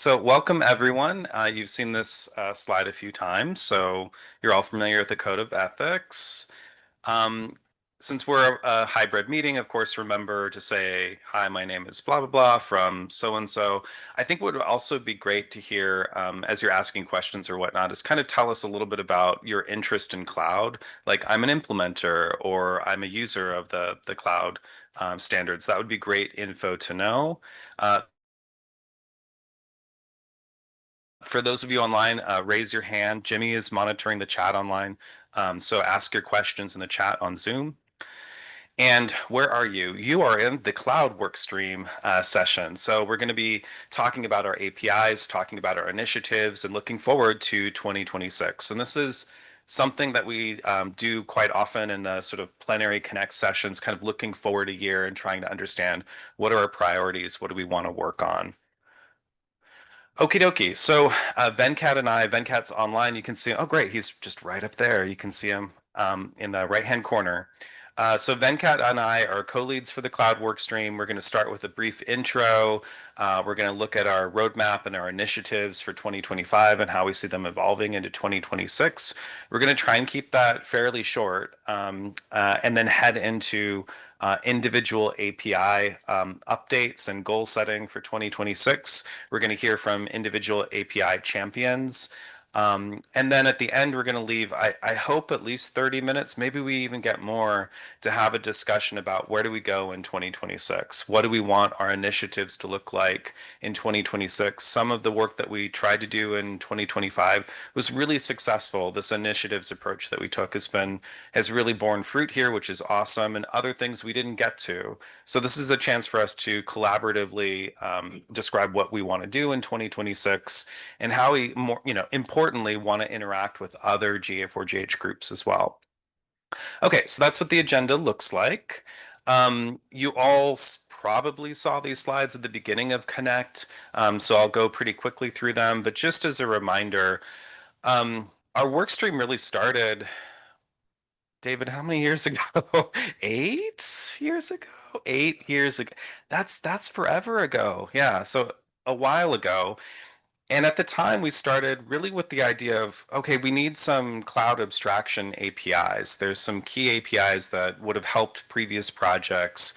So welcome everyone. You've seen this slide a few times, so you're all familiar with the Code of Ethics. Um, since we're a hybrid meeting, of course, remember to say, hi, my name is blah, blah, blah from so-and-so. I think what would also be great to hear as you're asking questions or whatnot is kind of tell us a little bit about your interest in cloud. Like I'm an implementer or I'm a user of the cloud standards. That would be great info to know. Uh, For those of you online, raise your hand. Jimmy is monitoring the chat online. So ask your questions in the chat on Zoom. And where are you? You are in the cloud workstream session. So we're going to be talking about our APIs, talking about our initiatives, and looking forward to 2026. And this is something that we do quite often in the sort of plenary connect sessions, kind of looking forward a year and trying to understand what are our priorities, what do we want to work on. Okie dokie. So Venkat and Venkat's online. You can see, oh, great. He's just right up there. You can see him in the right-hand corner. So Venkat and I are co-leads for the cloud workstream. We're going to start with a brief intro. We're going to look at our roadmap and our initiatives for 2025 and how we see them evolving into 2026. We're going to try and keep that fairly short and then head into individual API updates and goal setting for 2026. We're going to hear from individual API champions. And then at the end, we're going to leave, I hope, at least 30 minutes. Maybe we even get more to have a discussion about where do we go in 2026? What do we want our initiatives to look like in 2026? Some of the work that we tried to do in 2025 was really successful. This initiatives approach that we took has really borne fruit here, which is awesome, and other things we didn't get to. So this is a chance for us to collaboratively describe what we want to do in 2026 and how we more, importantly, want to interact with other GA4GH groups as well. Okay, so that's what the agenda looks like. You all probably saw these slides at the beginning of Connect, so I'll go pretty quickly through them. But just as a reminder, our work stream really started, David, how many years ago? 8 years ago? 8 years ago. That's forever ago. Yeah, so a while ago. And at the time, we started really with the idea of, okay, we need some cloud abstraction APIs. There's some key APIs that would have helped previous projects.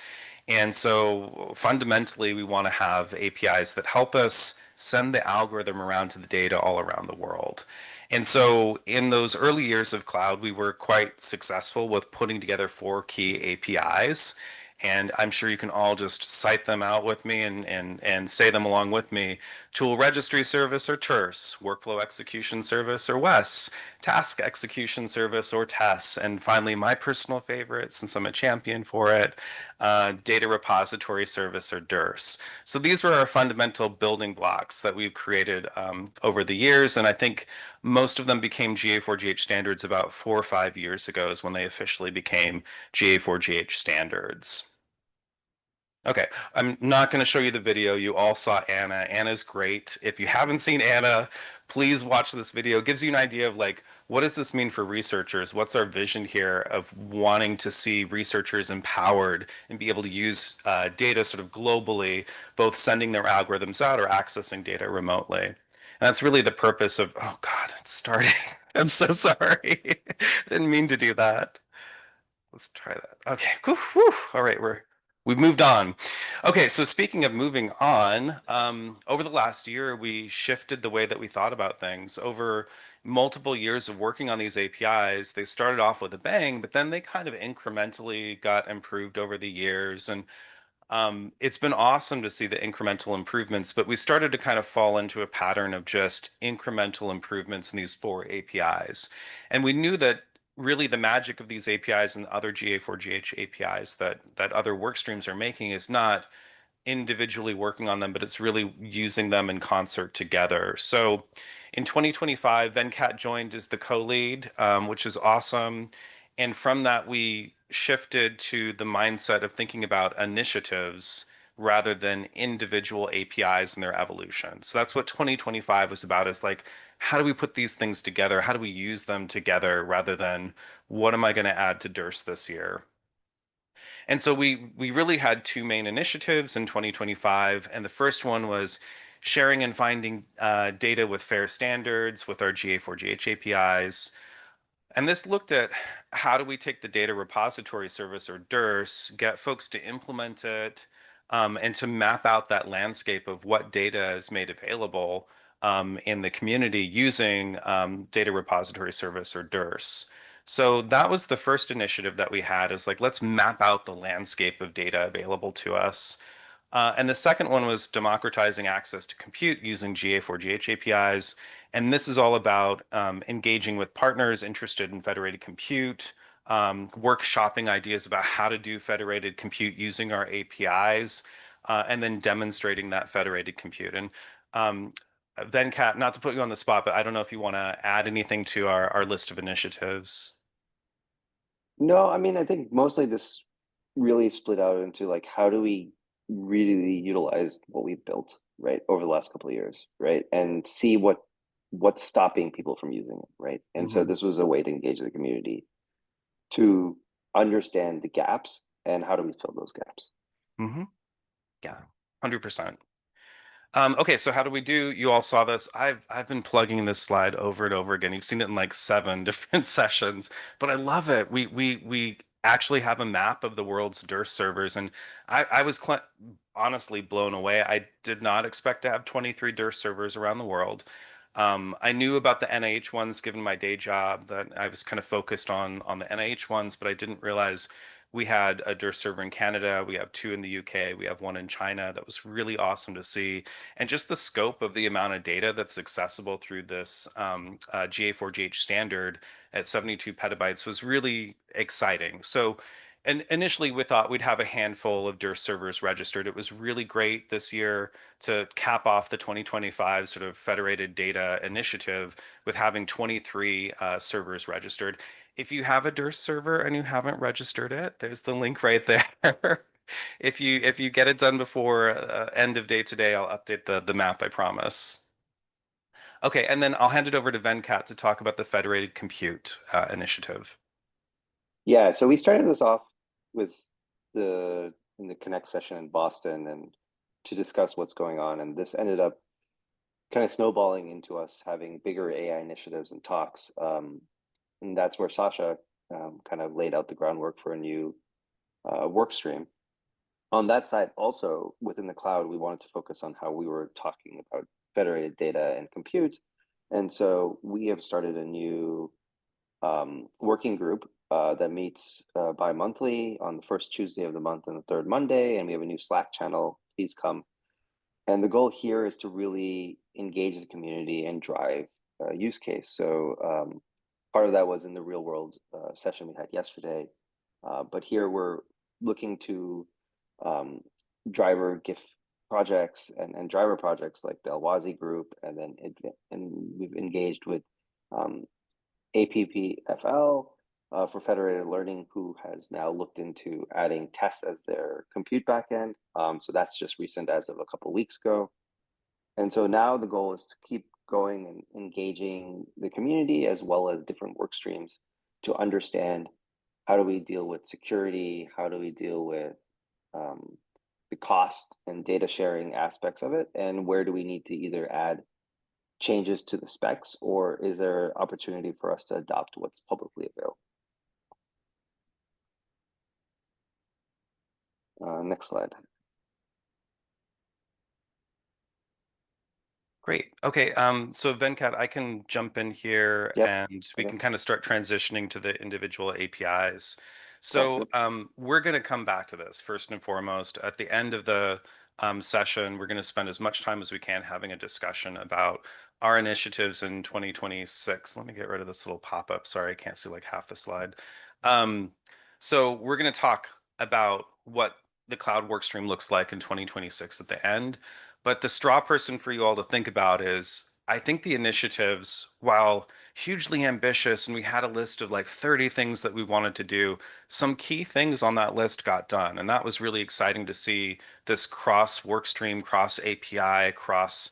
And so fundamentally, we want to have APIs that help us send the algorithm around to the data all around the world. And so in those early years of cloud, we were quite successful with putting together 4 key APIs. And I'm sure you can all just cite them out with me and say them along with me. Tool Registry Service or TERS, Workflow Execution Service or WES, Task Execution Service or TESS, and finally my personal favorite, since I'm a champion for it, Data Repository Service or DRS. So these were our fundamental building blocks that we've created over the years, and I think most of them became GA4GH standards about 4 or 5 years ago is when they officially became GA4GH standards. Okay, I'm not going to show you the video. You all saw Anna. Anna's great. If you haven't seen Anna, please watch this video. It gives you an idea of like, what does this mean for researchers? What's our vision here of wanting to see researchers empowered and be able to use data sort of globally, both sending their algorithms out or accessing data remotely. And that's really the purpose of, oh God, it's starting. I'm so sorry. I didn't mean to do that. Let's try that. Okay. Whew, whew. All right, we've moved on. Okay, so speaking of moving on, over the last year, we shifted the way that we thought about things. Over multiple years of working on these APIs, they started off with a bang, but then they kind of incrementally got improved over the years. And it's been awesome to see the incremental improvements, but we started to kind of fall into a pattern of just incremental improvements in these 4 APIs. And we knew that really the magic of these APIs and other GA4GH APIs that other work streams are making is not individually working on them, but it's really using them in concert together. So in 2025, Venkat joined as the co-lead, which is awesome. And from that, we shifted to the mindset of thinking about initiatives rather than individual APIs and their evolution. So that's what 2025 was about, is like, how do we put these things together? How do we use them together rather than what am I going to add to DRS this year? And so we really had 2 main initiatives in 2025, and the first one was sharing and finding data with fair standards with our GA4GH APIs. And this looked at how do we take the data repository service or DRS, get folks to implement it, and to map out that landscape of what data is made available in the community using data repository service or DRS. So that was the first initiative that we had is like, let's map out the landscape of data available to us. And the second one was democratizing access to compute using GA4GH APIs. And this is all about engaging with partners interested in federated compute, workshopping ideas about how to do federated compute using our APIs, and then demonstrating that federated compute. And um, Venkat, not to put you on the spot, but I don't know if you want to add anything to our list of initiatives. No, I mean, I think mostly this really split out into like how do we really utilize what we've built, right, over the last couple of years, right, and see what's stopping people from using it, right? And so Hmm. this was a way to engage the community to understand the gaps and how do we fill those gaps. Hmm. Yeah, 100%. Okay, so how do we do? You all saw this. I've been plugging this slide over and over again. You've seen it in like seven different sessions, but I love it. We actually have a map of the world's DRS servers, and I was honestly blown away. I did not expect to have 23 DRS servers around the world. I knew about the NIH ones given my day job that I was kind of focused on the NIH ones, but I didn't realize we had a DRS server in Canada. We have two in the UK. We have one in China. That was really awesome to see. And just the scope of the amount of data that's accessible through this GA4GH standard at 72 petabytes was really exciting. So, and initially we thought we'd have a handful of DRS servers registered. It was really great this year to cap off the 2025 sort of federated data initiative with having 23 servers registered. If you have a DRS server and you haven't registered it, there's the link right there. If you get it done before end of day today, I'll update the map, I promise. Okay, and then I'll hand it over to Venkat to talk about the federated compute initiative. Yeah, so we started this off with the in the Connect session in Boston and to discuss what's going on, and this ended up kind of snowballing into us having bigger AI initiatives and talks. And that's where Sasha kind of laid out the groundwork for a new work stream. On that side, also within the cloud, we wanted to focus on how we were talking about federated data and compute. And so we have started a new working group that meets bi-monthly on the first Tuesday of the month and the third Monday. And we have a new Slack channel. Please come. And the goal here is to really engage the community and drive use case. So part of that was in the real world session we had yesterday. But here we're looking to um, driver GIF projects and driver projects like the Alwazi group, and we've engaged with um, APPFL for federated learning, who has now looked into adding tests as their compute backend. So that's just recent as of a couple of weeks ago. And so now the goal is to keep going and engaging the community as well as different work streams to understand how do we deal with security, how do we deal with um, the cost and data sharing aspects of it, and where do we need to either add changes to the specs, or is there opportunity for us to adopt what's publicly available? Next slide. Great. Okay. So Venkat, I can jump in here Yep. and we Okay. can kind of start transitioning to the individual APIs. Sounds So good. we're going to come back to this first and foremost. At the end of the session, we're going to spend as much time as we can having a discussion about our initiatives in 2026. Let me get rid of this little pop-up. Sorry, I can't see like half the slide. Um, so we're going to talk about what the cloud workstream looks like in 2026 at the end. But the straw person for you all to think about is I think the initiatives, while hugely ambitious, and we had a list of like 30 things that we wanted to do, some key things on that list got done. And that was really exciting to see this cross workstream, cross API, cross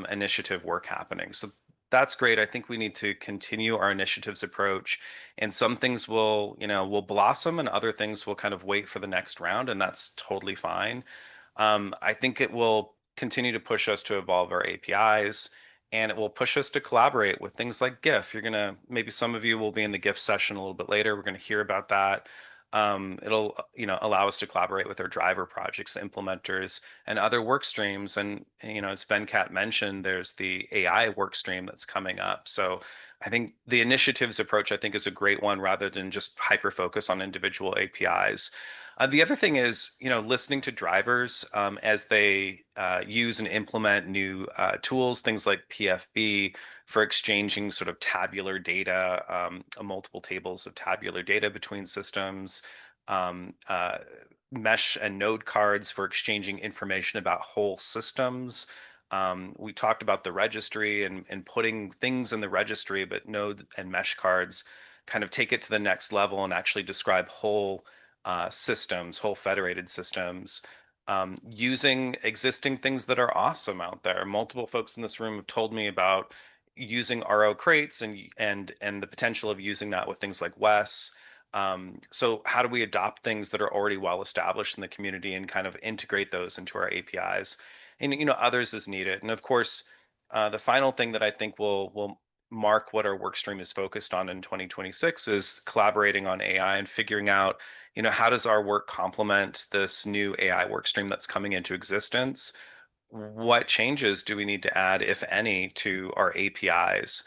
initiative work happening. So that's great. I think we need to continue our initiatives approach, and some things will blossom and other things will kind of wait for the next round, and that's totally fine. I think it will continue to push us to evolve our APIs, and it will push us to collaborate with things like GIF. You're gonna maybe some of you will be in the GIF session a little bit later. We're gonna hear about that. It'll allow us to collaborate with our driver projects, implementers, and other work streams. And as Venkat mentioned, there's the AI work stream that's coming up. So I think the initiatives approach I think is a great one rather than just hyper focus on individual APIs. The other thing is, listening to drivers as they use and implement new tools, things like PFB for exchanging sort of tabular data, multiple tables of tabular data between systems, um, uh, mesh and node cards for exchanging information about whole systems. We talked about the registry and putting things in the registry, but node and mesh cards kind of take it to the next level and actually describe whole systems, whole federated systems, using existing things that are awesome out there. Multiple folks in this room have told me about using RO crates and the potential of using that with things like WES. So how do we adopt things that are already well established in the community and kind of integrate those into our APIs? And others as needed. And of course, the final thing that I think will mark what our work stream is focused on in 2026 is collaborating on AI and figuring out how does our work complement this new AI work stream that's coming into existence? What changes do we need to add, if any, to our APIs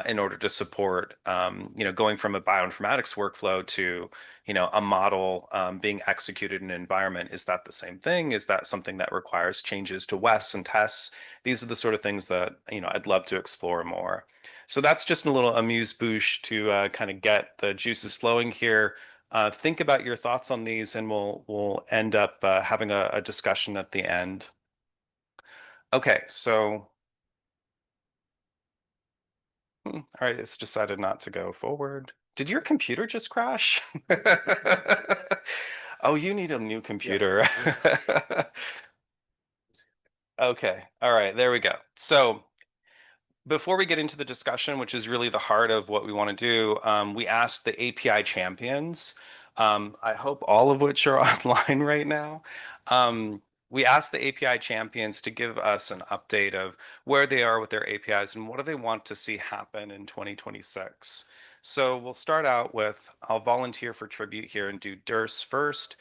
in order to support, going from a bioinformatics workflow to, a model being executed in an environment? Is that the same thing? Is that something that requires changes to WES and tests? These are the sort of things that, I'd love to explore more. So that's just a little amuse-bouche to kind of get the juices flowing here. Think about your thoughts on these, and we'll end up having a discussion at the end. Okay, so all right, it's decided not to go forward. Did your computer just crash? Oh, you need a new Yeah. computer. Okay, all right, there we go. So before we get into the discussion, which is really the heart of what we want to do, we asked the API champions, I hope all of which are online right now. Um, we asked the API champions to give us an update of where they are with their APIs and what do they want to see happen in 2026. So we'll start out with, I'll volunteer for tribute here and do DIRS first.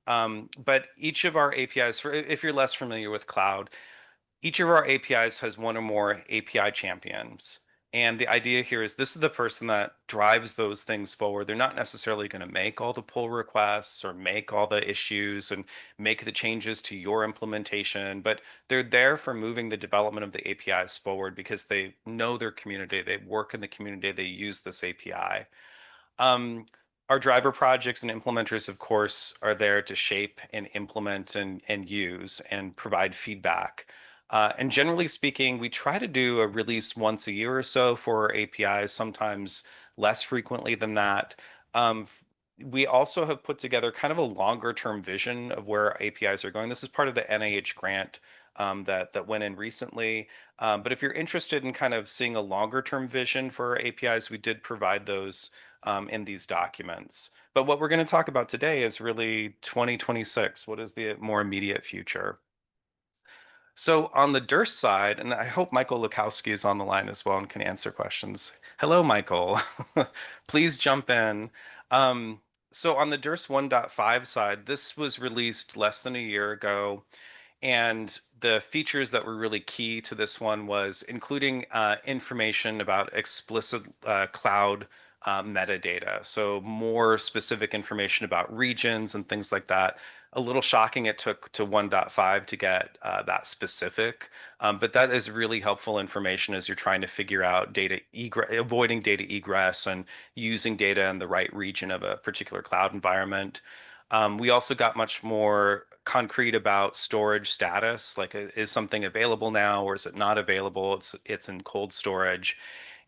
But each of our APIs, for if you're less familiar with cloud, each of our APIs has one or more API champions. And the idea here is this is the person that drives those things forward. They're not necessarily going to make all the pull requests or make all the issues and make the changes to your implementation, but they're there for moving the development of the APIs forward because they know their community, they work in the community, they use this API. Um, our driver projects and implementers, of course, are there to shape and implement and use and provide feedback. And generally speaking, we try to do a release once a year or so for our APIs, sometimes less frequently than that. Um, we also have put together kind of a longer term vision of where our APIs are going. This is part of the NIH grant that went in recently. But if you're interested in kind of seeing a longer term vision for our APIs, we did provide those in these documents. But what we're going to talk about today is really 2026. What is the more immediate future? So on the DIRS side, and I hope Michael Lukowski is on the line as well and can answer questions. Hello, Michael. Please jump in. Um, so on the DIRS 1.5 side, this was released less than a year ago. And the features that were really key to this one was including information about explicit cloud metadata. So more specific information about regions and things like that. A little shocking it took to 1.5 to get that specific, but that is really helpful information as you're trying to figure out data egress, avoiding data egress and using data in the right region of a particular cloud environment. We also got much more concrete about storage status, like is something available now or is it not available? It's in cold storage.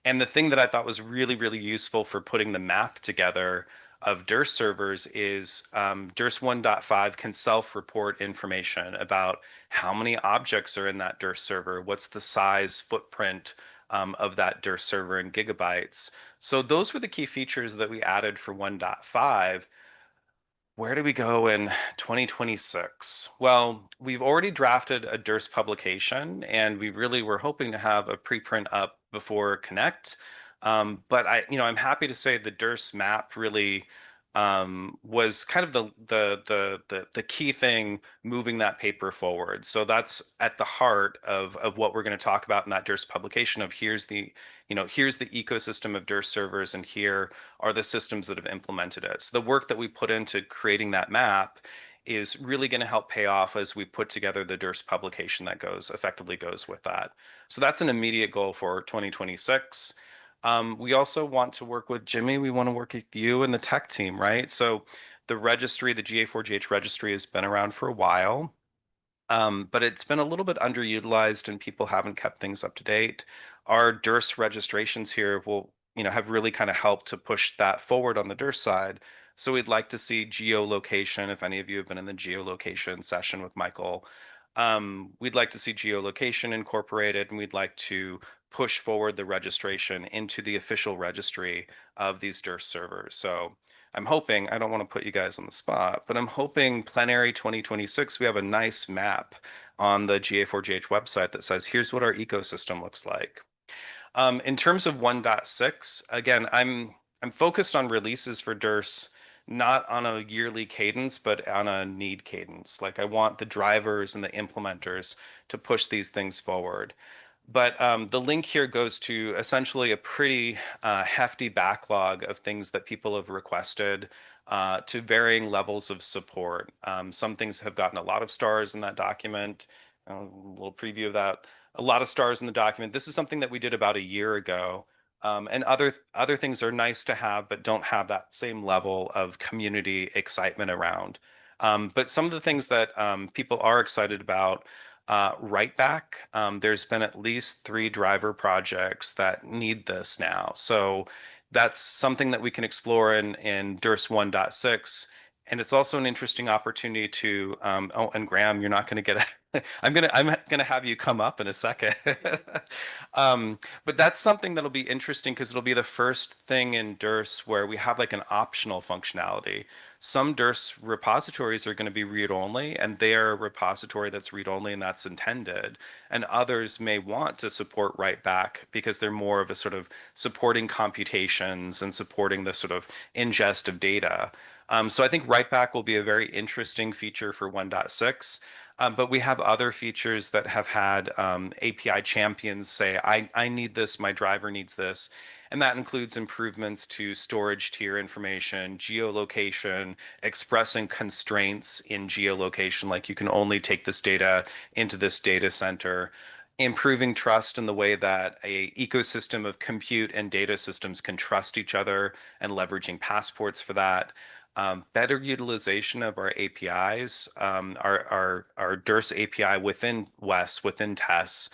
And the thing that I thought was really, really useful for putting the map together of DIRS servers is DIRS 1.5 can self-report information about how many objects are in that DIRS server, what's the size footprint of that DIRS server in gigabytes. So those were the key features that we added for 1.5. Where do we go in 2026? Well, we've already drafted a DERS publication, and we really were hoping to have a preprint up before Connect. But I'm happy to say the DERS map really was kind of the key thing moving that paper forward. So that's at the heart of what we're going to talk about in that DERS publication of here's the ecosystem of DERS servers, and here are the systems that have implemented it. So the work that we put into creating that map is really going to help pay off as we put together the DERS publication that effectively goes with that. So that's an immediate goal for 2026. We also want to work with Jimmy. We want to work with you and the tech team, right? So the registry, the GA4GH registry, has been around for a while. But it's been a little bit underutilized and people haven't kept things up to date. Our DERS registrations here will, have really kind of helped to push that forward on the DERS side. So we'd like to see geolocation, if any of you have been in the geolocation session with Michael. We'd like to see geolocation incorporated, and we'd like to push forward the registration into the official registry of these DERS servers. So I'm hoping, I don't want to put you guys on the spot, but I'm hoping plenary 2026, we have a nice map on the GA4GH website that says, here's what our ecosystem looks like. In terms of 1.6, again, I'm focused on releases for DERS, not on a yearly cadence, but on a need cadence. Like I want the drivers and the implementers to push these things forward. But the link here goes to essentially a pretty hefty backlog of things that people have requested to varying levels of support. Some things have gotten a lot of stars in that document. A little preview of that. A lot of stars in the document. This is something that we did about a year ago. And other things are nice to have, but don't have that same level of community excitement around. But some of the things that people are excited about right back. There's been at least 3 driver projects that need this now. So that's something that we can explore in DIRS 1.6. And it's also an interesting opportunity to, oh, and Graham, you're not going to get I'm gonna have you come up in a second. But that's something that'll be interesting because it'll be the first thing in DIRS where we have like an optional functionality. Some DIRS repositories are going to be read only, and they are a repository that's read only and that's intended. And others may want to support write back because they're more of a sort of supporting computations and supporting the sort of ingest of data. So I think write back will be a very interesting feature for 1.6. But we have other features that have had API champions say, I need this, my driver needs this. And that includes improvements to storage tier information, geolocation, expressing constraints in geolocation, like you can only take this data into this data center, improving trust in the way that a ecosystem of compute and data systems can trust each other and leveraging passports for that. Better utilization of our APIs, our DIRS API within WES, within TESS,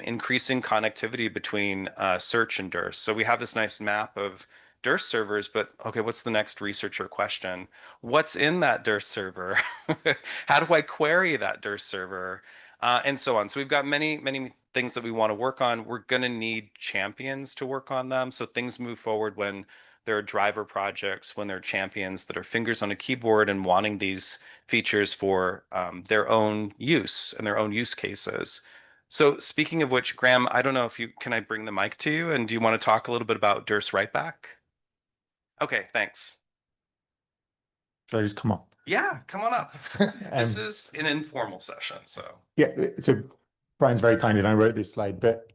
increasing connectivity between search and DIRS. So we have this nice map of DIRS servers, but okay, what's the next researcher question? What's in that DIRS server? How do I query that DIRS server? And so on. So we've got many things that we want to work on. We're going to need champions to work on them. So things move forward when there are driver projects, when there are champions that are fingers on a keyboard and wanting these features for their own use and their own use cases. So speaking of which, Graham, I don't know if can I bring the mic to you, and do you want to talk a little bit about DIRS Writeback? Okay, thanks. Should I just come up? Yeah, come on up. This Um, is an informal session, so. yeah, so Brian's very kind and I wrote this slide, but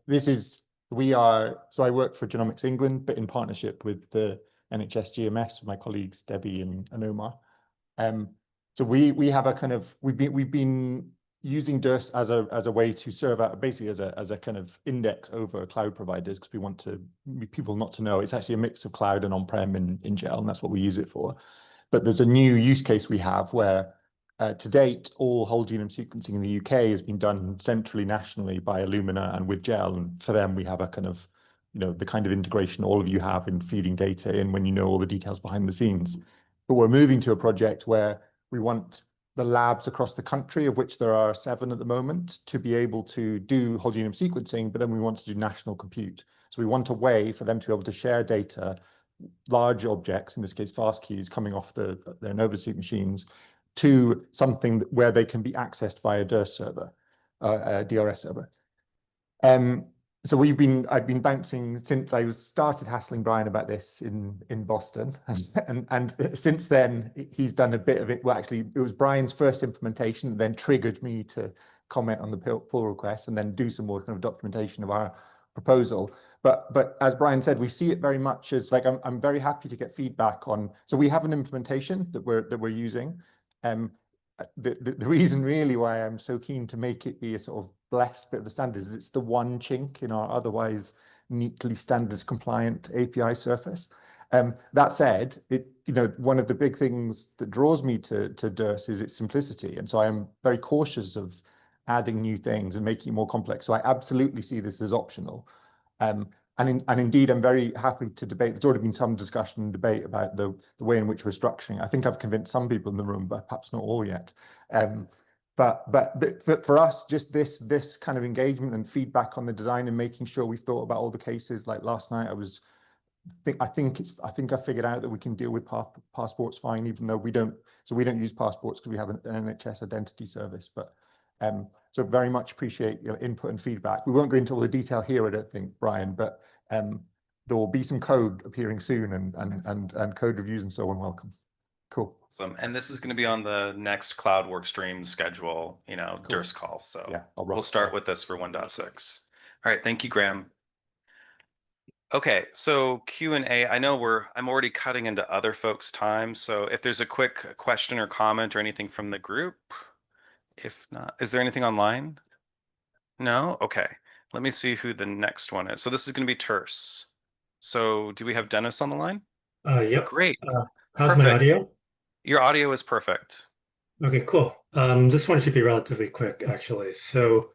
so I work for Genomics England, but in partnership with the NHS GMS, with my colleagues, Debbie and Omar. So we have a kind of, we've been using DIRS as a way to serve out, basically as a kind of index over cloud providers, because we want people not to know it's actually a mix of cloud and on-prem in GEL, and that's what we use it for. But there's a new use case we have where to date, all whole genome sequencing in the UK has been done centrally, nationally by Illumina and with GEL. And for them, we have a kind of, the kind of integration all of you have in feeding data in when you know all the details behind the scenes. But we're moving to a project where we want the labs across the country, of which there are 7 at the moment, to be able to do whole genome sequencing, but then we want to do national compute. So we want a way for them to be able to share data large objects, in this case fast queues, coming off their NovaSeq machines to something where they can be accessed by a DRS server, a DRS server. So I've been bouncing since I started hassling Brian about this in Boston, and since then he's done a bit of it. Well, actually, it was Brian's first implementation that then triggered me to comment on the pull request and then do some more kind of documentation of our proposal. But as Brian said, we see it very much as like I'm very happy to get feedback on. So we have an implementation that we're using. The reason really why I'm so keen to make it be a sort of blessed bit of the standards is it's the one chink in our otherwise neatly standards compliant API surface. That said, one of the big things that draws me to DRS is its simplicity, and so I'm very cautious of adding new things and making it more complex. So I absolutely see this as optional. And indeed, I'm very happy to debate. There's already been some discussion and debate about the way in which we're structuring. I think I've convinced some people in the room, but perhaps not all yet. But for us, just this kind of engagement and feedback on the design and making sure we've thought about all the cases. Like last night, I think I figured out that we can deal with passports fine, even though we don't use passports because we have an NHS identity service. But so very much appreciate your input and feedback. We won't go into all the detail here, I don't think, Brian, but there will be some code appearing soon and code reviews and so on. Welcome. Cool. Awesome. And this is going to be on the next cloud work stream schedule, Cool. DRS call. So Yeah, we'll start with this for 1.6. All right. Thank you, Graham. Okay, so Q&A, I know I'm already cutting into other folks' time. So if there's a quick question or comment or anything from the group, if not, is there anything online? No? Okay. Let me see who the next one is. So this is going to be terse. So do we have Dennis on the line? Yep. Great. How's my audio? Your audio is perfect. Okay, cool. This one should be relatively quick, actually. So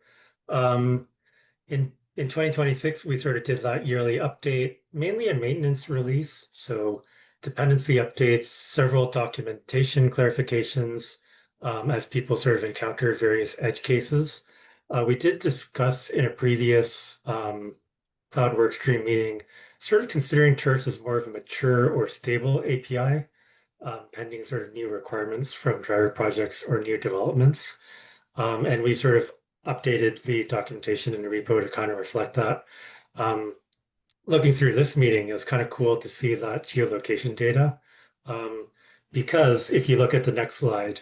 in 2026, we sort of did that yearly update, mainly a maintenance release. So dependency updates, several documentation clarifications, as people sort of encounter various edge cases. We did discuss in a previous Cloud Workstream meeting, sort of considering terse as more of a mature or stable API, pending sort of new requirements from driver projects or new developments. And we sort of updated the documentation in the repo to kind of reflect that. Looking through this meeting, it was kind of cool to see that geolocation data. Because if you look at the next slide,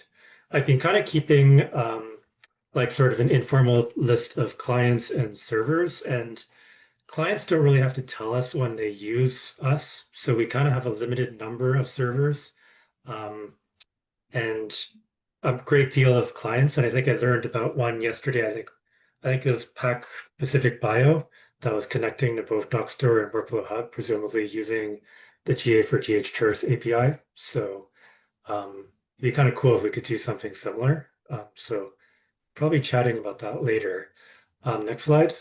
I've been kind of keeping like sort of an informal list of clients and servers, and clients don't really have to tell us when they use us. So we kind of have a limited number of servers. And a great deal of clients, and I think I learned about one yesterday. I think it was Pac Pacific Bio that was connecting to both Dockstore and Workflow Hub, presumably using the GA4GH Terse API. So it'd be kind of cool if we could do something similar. So probably chatting about that later. Next slide.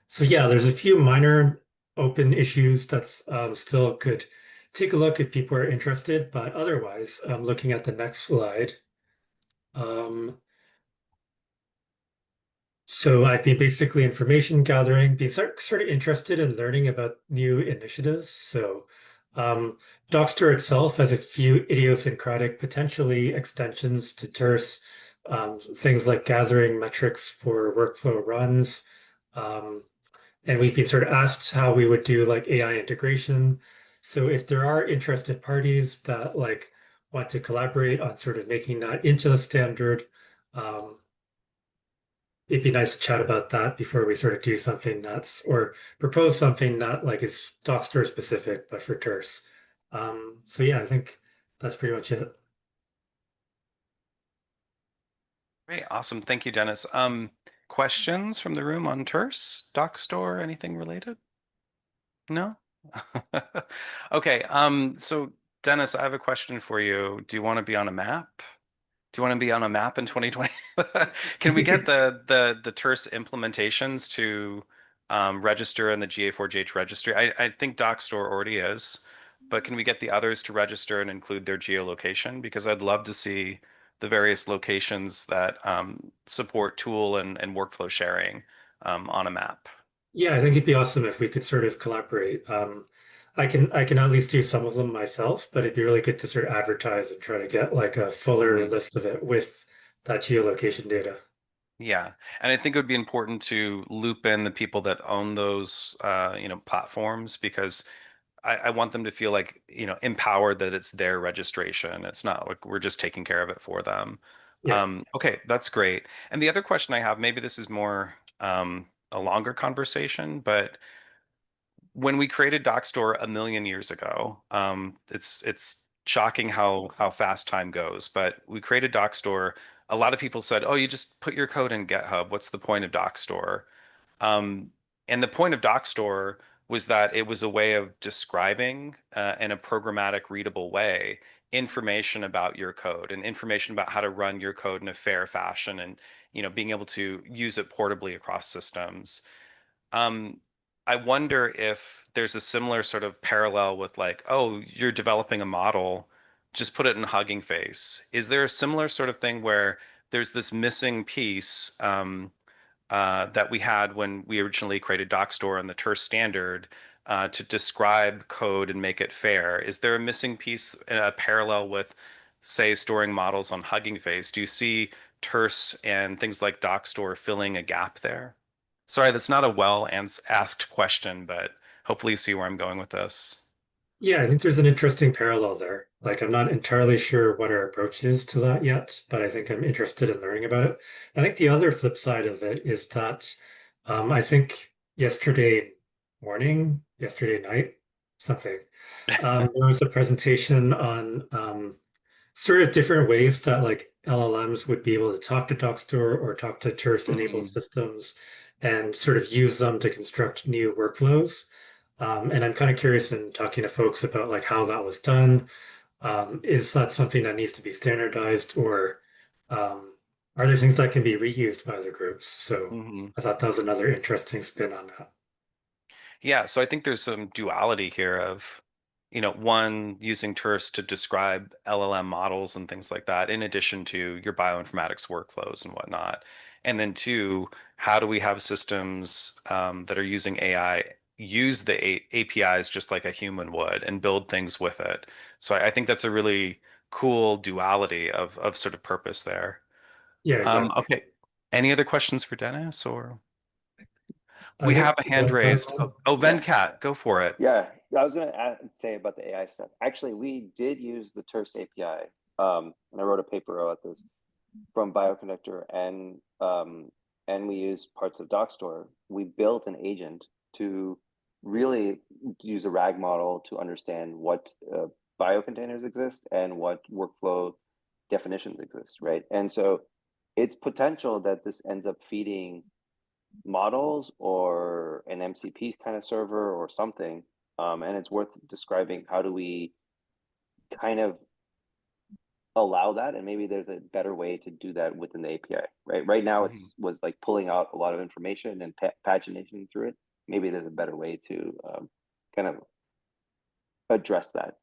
So yeah, there's a few minor open issues that's still could take a look if people are interested, but otherwise, looking at the next slide. So I've been basically information gathering, being sort of interested in learning about new initiatives. So Dockster itself has a few idiosyncratic, potentially extensions to Terse, things like gathering metrics for workflow runs. And we've been sort of asked how we would do like AI integration. So if there are interested parties that like want to collaborate on sort of making that into the standard, it'd be nice to chat about that before we sort of do something that's or propose something not like is Dockstore specific, but for Terse. So yeah, I think that's pretty much it. Great, awesome. Thank you, Dennis. Questions from the room on Terse, Dockstore, anything related? No? Okay, so Dennis, I have a question for you. Do you want to be on a map? Do you want to be on a map in 2020? Can we get the Terse implementations to register in the GA4GH registry? I think Dockstore already is, but can we get the others to register and include their geolocation? Because I'd love to see the various locations that support tool and workflow sharing on a map. Yeah, I think it'd be awesome if we could sort of collaborate. I can at least do some of them myself, but it'd be really good to sort of advertise and try to get like a fuller Mhm. list of it with that geolocation data. Yeah, and I think it would be important to loop in the people that own those, platforms because I want them to feel like, empowered that it's their registration. It's not like we're just taking care of it for them. Yeah. Okay, that's great. And the other question I have, maybe this is more a longer conversation, but when we created Dockstore a million years ago, it's shocking how fast time goes. But we created Dockstore. A lot of people said, "Oh, you just put your code in GitHub. What's the point of Dockstore?" Um, and the point of Dockstore was that it was a way of describing in a programmatic, readable way information about your code and information about how to run your code in a fair fashion, and being able to use it portably across systems. Um, I wonder if there's a similar sort of parallel with like, oh, you're developing a model, just put it in Hugging Face. Is there a similar sort of thing where there's this missing piece that we had when we originally created Dockstore and the terse standard to describe code and make it fair? Is there a missing piece, a parallel with, say, storing models on Hugging Face? Do you see terse and things like Dockstore filling a gap there? Sorry, that's not a asked question, but hopefully you see where I'm going with this. Yeah, I think there's an interesting parallel there. Like, I'm not entirely sure what our approach is to that yet, but I think I'm interested in learning about it. I think the other flip side of it is that I think yesterday morning, yesterday night, something, there was a presentation on sort of different ways that like LLMs would be able to talk to Dockstore or talk to Terse enabled Mhm. systems and sort of use them to construct new workflows. And I'm kind of curious in talking to folks about like how that was done. Is that something that needs to be standardized, or are there things that can be reused by other groups? So Mhm. I thought that was another interesting spin on that. Yeah, so I think there's some duality here of, one using Terse to describe LLM models and things like that, in addition to your bioinformatics workflows and whatnot. And then two, how do we have systems that are using AI use the APIs just like a human would and build things with it? So I think that's a really cool duality of sort of purpose there. Yeah, exactly. Okay. Any other questions for Dennis or? I We have think a hand raised. Oh, Yeah, Venkat, go for it. yeah. I was going to say about the AI stuff. Actually, we did use the Terse API, and I wrote a paper about this from Bioconnector, and we use parts of Dockstore. We built an agent to really use a RAG model to understand what biocontainers exist and what workflow definitions exist, right? And so it's potential that this ends up feeding models or an MCP kind of server or something. And it's worth describing how do we kind of allow that, and maybe there's a better way to do that within the API. Right now Mhm. it's was like pulling out a lot of information and pagination through it. Maybe there's a better way to kind of address that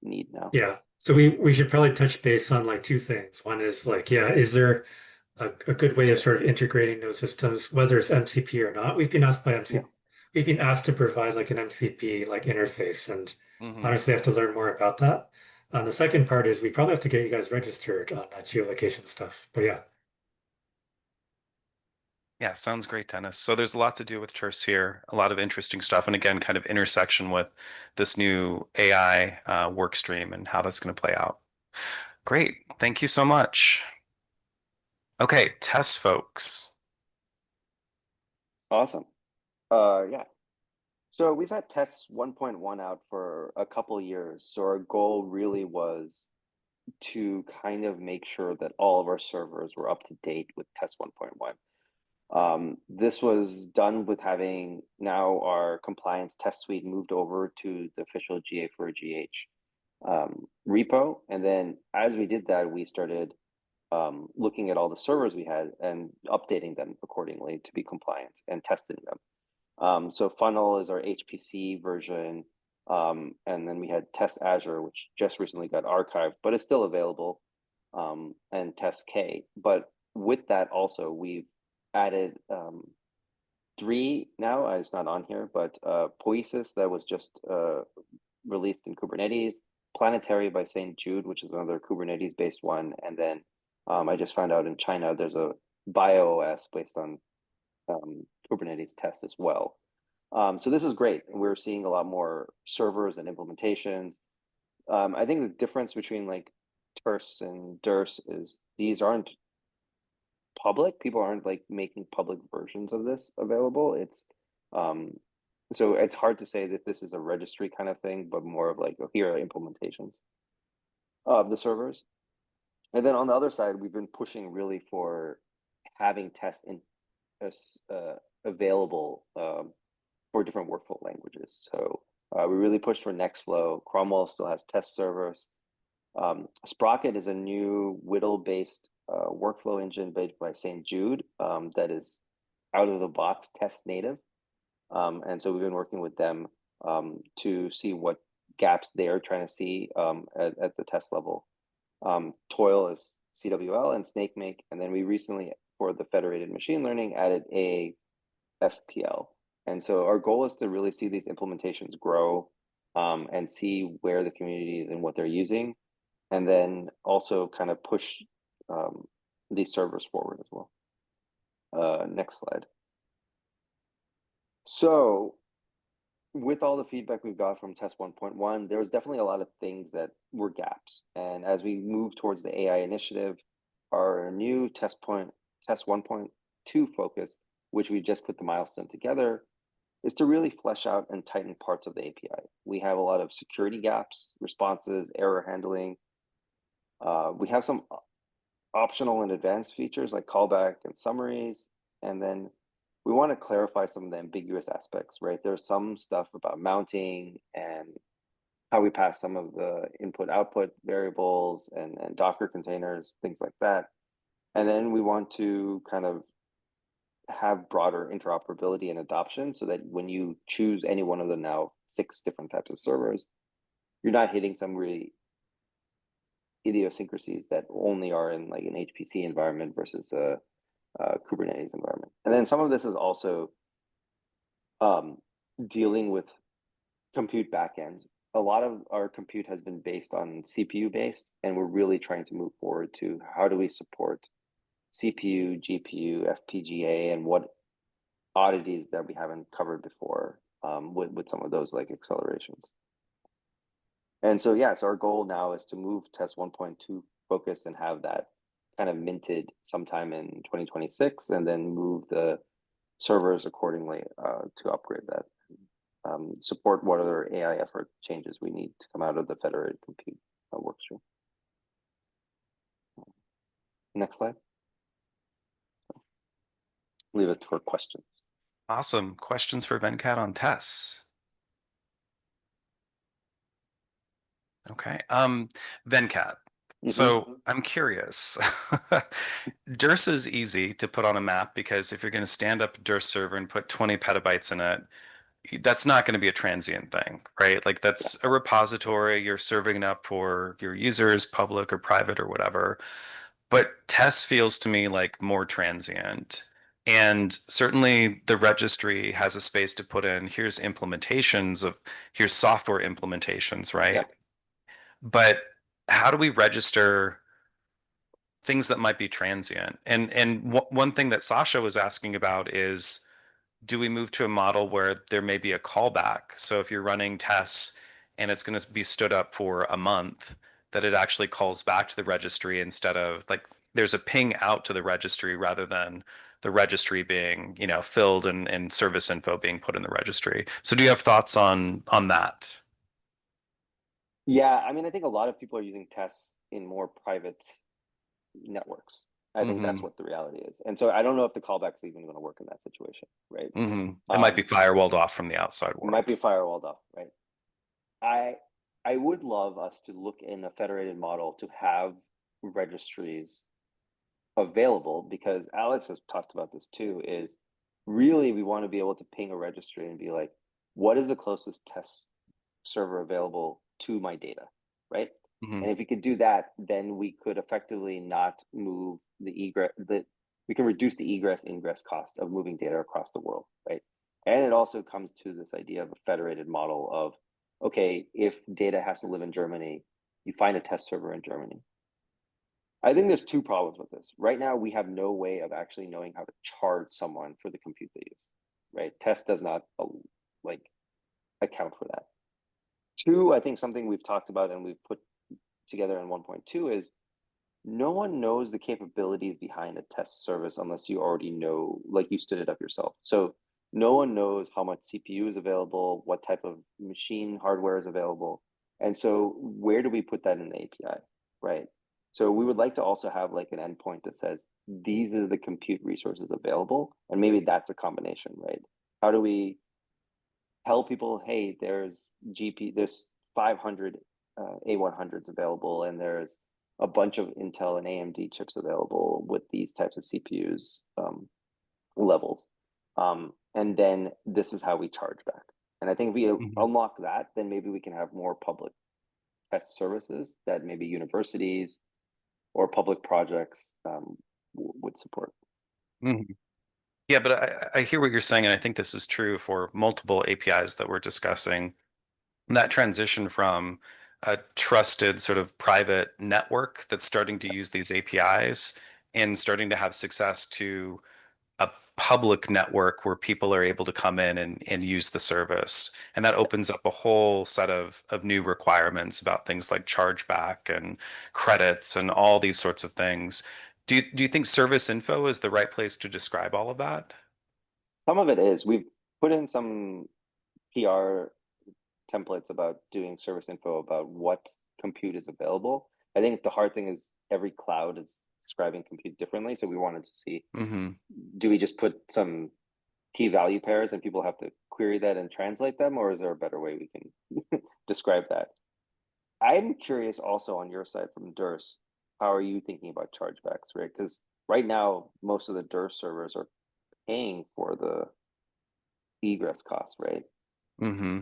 need now. Yeah. So we should probably touch base on like two things. One is like, yeah, is there a good way of sort of integrating those systems, whether it's MCP or not? Yeah, We've been asked to provide like an MCP like interface, and Mhm. honestly, I have to learn more about that. The second part is we probably have to get you guys registered on that geolocation stuff. But yeah, Yeah, sounds great, Dennis. So there's a lot to do with Terse here, a lot of interesting stuff, and again, kind of intersection with this new AI work stream and how that's going to play out. Great. Thank you so much. Okay, test folks. awesome. Yeah. So we've had tests 1.1 out for a couple years. So our goal really was to kind of make sure that all of our servers were up to date with test 1.1. This was done with having now our compliance test suite moved over to the official GA4GH repo. And then as we did that, we started looking at all the servers we had and updating them accordingly to be compliant and testing them. So Funnel is our HPC version. And then we had Test Azure, which just recently got archived, but is still available, and Test K. But with that also, we've added 3 now. It's not on here, but Poesis that was just released in Kubernetes, Planetary by St. Jude, which is another Kubernetes-based one, and then I just found out in China there's a BioOS based on Kubernetes test as well. So this is great. We're seeing a lot more servers and implementations. I think the difference between like TERS and DERS is these aren't public. People aren't like making public versions of this available. It's so it's hard to say that this is a registry kind of thing, but more of like, oh, here are implementations of the servers. And then on the other side, we've been pushing really for having tests in available for different workflow languages. So we really pushed for Nextflow. Cromwell still has test servers. Sprocket is a new WDL-based workflow engine based by St. Jude that is out of the box test native. And so we've been working with them to see what gaps they're trying to see at the test level. Toil is CWL and SnakeMake. And then we recently, for the federated machine learning, added AFPL. And so our goal is to really see these implementations grow and see where the community is and what they're using. And then also kind of push these servers forward as well. Next slide. So with all the feedback we've got from test 1.1, there was definitely a lot of things that were gaps. And as we move towards the AI initiative, our new test 1.2 focus, which we just put the milestone together, is to really flesh out and tighten parts of the API. We have a lot of security gaps, responses, error handling. We have some optional and advanced features like callback and summaries. And then we want to clarify some of the ambiguous aspects, right? There's some stuff about mounting and how we pass some of the input-output variables and Docker containers, things like that. And then we want to kind of have broader interoperability and adoption so that when you choose any one of the now 6 different types of servers, you're not hitting some really idiosyncrasies that only are in like an HPC environment versus a Kubernetes environment. And then some of this is also dealing with compute backends. A lot of our compute has been based on CPU based, and we're really trying to move forward to how do we support CPU, GPU, FPGA, and what oddities that we haven't covered before with some of those like accelerations. And so, yeah, so our goal now is to move test 1.2 focus and have that kind of minted sometime in 2026, and then move the servers accordingly to upgrade that. Support what other AI effort changes we need to come out of the federated compute workstream. Next slide. Leave it for questions. Awesome. Questions for Venkat on tests? Okay. Venkat. So I'm curious. DERS is easy to put on a map because if you're going to stand up a DERS server and put 20 petabytes in it, that's not going to be a transient thing, right? Like that's a repository, you're serving it up for your users, public or private or whatever. But test feels to me like more transient. And certainly the registry has a space to put in, here's here's software implementations, right? Yeah. But how do we register things that might be transient? And one thing that Sasha was asking about is, do we move to a model where there may be a callback? So if you're running tests and it's going to be stood up for a month, that it actually calls back to the registry instead of like there's a ping out to the registry rather than the registry being, filled and service info being put in the registry. So do you have thoughts on that? Yeah, I mean, I think a lot of people are using tests in more private networks. I think that's what the reality is. And so I don't know if the callback's even going to work in that situation, right? It might be firewalled off from the outside world. It might be firewalled off, right? I would love us to look in a federated model to have registries available, because Alex has talked about this too, is really we want to be able to ping a registry and be like, what is the closest test server available to my data, right? And if we could do that, then we could effectively not move the we can reduce the egress ingress cost of moving data across the world, right? And it also comes to this idea of a federated model of, okay, if data has to live in Germany, you find a test server in Germany. I think there's two problems with this. Right now, we have no way of actually knowing how to charge someone for the compute they use, right? Test does not like account for that. Two, I think something we've talked about and we've put together in 1.2 is no one knows the capabilities behind a test service unless you already know, like you stood it up yourself. So no one knows how much CPU is available, what type of machine hardware is available. And so where do we put that in the API, right? So we would like to also have like an endpoint that says, these are the compute resources available. And maybe that's a combination, right? How do we tell people, hey, there's 500 A100s available, and there's a bunch of Intel and AMD chips available with these types of CPUs levels. And then this is how we charge back. And I think if we unlock that, then maybe we can have more public test services that maybe universities or public projects would support. Mm-hmm. Yeah, but I hear what you're saying, and I think this is true for multiple APIs that we're discussing. That transition from a trusted sort of private network that's starting to use these APIs and starting to have success to a public network where people are able to come in and use the service. And that opens up a whole set of new requirements about things like chargeback and credits and all these sorts of things. Do you think service info is the right place to describe all of that? Some of it is. We've put in some PR templates about doing service info about what compute is available. I think the hard thing is every cloud is describing compute differently. So we wanted to see, do we just put some key value pairs and people have to query that and translate them, or is there a better way we can describe that? I'm curious also on your side from DERS, how are you thinking about chargebacks, right? Because right now, most of the DERS servers are paying for the egress cost, right? Mm-hmm.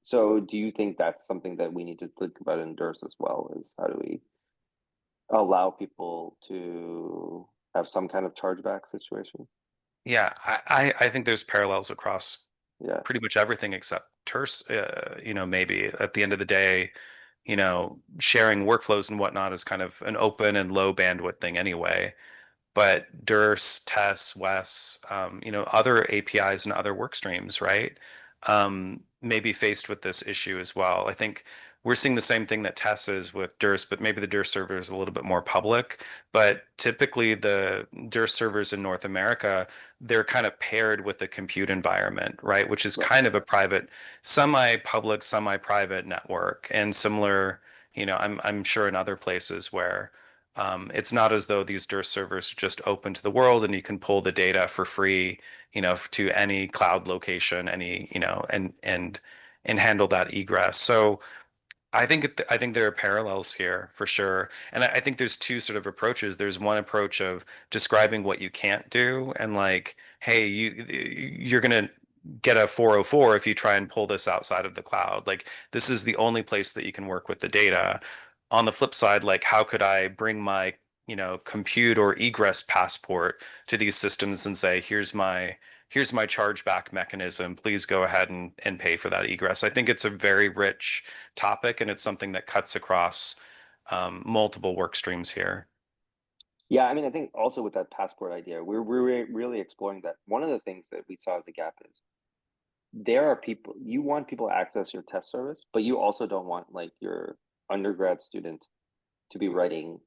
So do you think that's something that we need to think about in DERS as well, is how do we allow people to have some kind of chargeback situation? Yeah, I think there's parallels across Yeah. pretty much everything except terse. Maybe at the end of the day, sharing workflows and whatnot is kind of an open and low bandwidth thing anyway. But DERS, TESS, WES, other APIs and other work streams, right? May be faced with this issue as well. I think we're seeing the same thing that TESS is with DERS, but maybe the DERS server is a little bit more public. But typically the DERS servers in North America, they're kind of paired with the compute environment, right? Which is Right. kind of a private, semi-public, semi-private network. And similar, I'm sure in other places where it's not as though these DERS servers are just open to the world and you can pull the data for free, to any cloud location, and handle that egress. So I think there are parallels here for sure. And I think there's two sort of approaches. There's one approach of describing what you can't do and like, hey, you're gonna get a 404 if you try and pull this outside of the cloud. Like this is the only place that you can work with the data. On the flip side, like how could I bring my, compute or egress passport to these systems and say, here's my chargeback mechanism. Please go ahead and pay for that egress. I think it's a very rich topic, and it's something that cuts across multiple work streams here. Yeah, I mean, I think also with that passport idea, we're really exploring that. One of the things that we saw at the gap is there are people, you want people to access your test service, but you also don't want like your undergrad student to be writing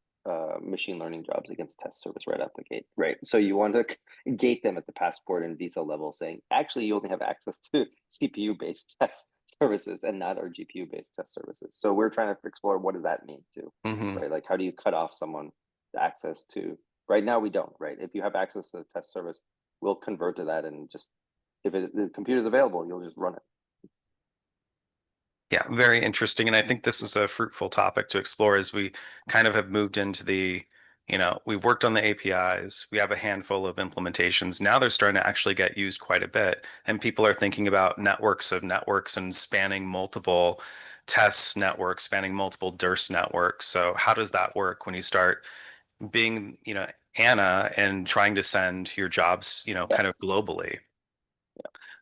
machine learning jobs against test service right out the gate, right? So you want to gate them at the passport and visa level, saying actually you only have access to CPU based test services and not our GPU based test services. So we're trying to explore what does that mean too, right? Like how do you cut off someone access to? Right now we don't, right? If you have access to the test service, we'll convert to that and just if the computer is available, you'll just run it. Yeah, very interesting. And I think this is a fruitful topic to explore as we kind of have moved into we've worked on the APIs, we have a handful of implementations. Now they're starting to actually get used quite a bit. And people are thinking about networks of networks and spanning multiple test networks, spanning multiple DERS networks. So how does that work when you start being, Anna and trying to send your jobs, Yeah. kind of globally.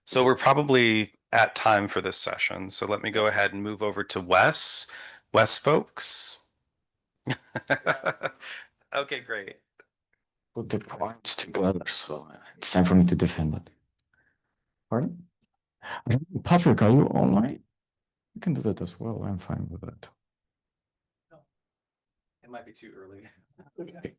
So we're probably at time for this session. So let me go ahead and move over to Wes. Wes, folks. Okay, great. Put the points together, so it's time for me to defend it. Pardon? Patrick, are you online? You can do that as well. I'm fine with that. It might be too early. Okay.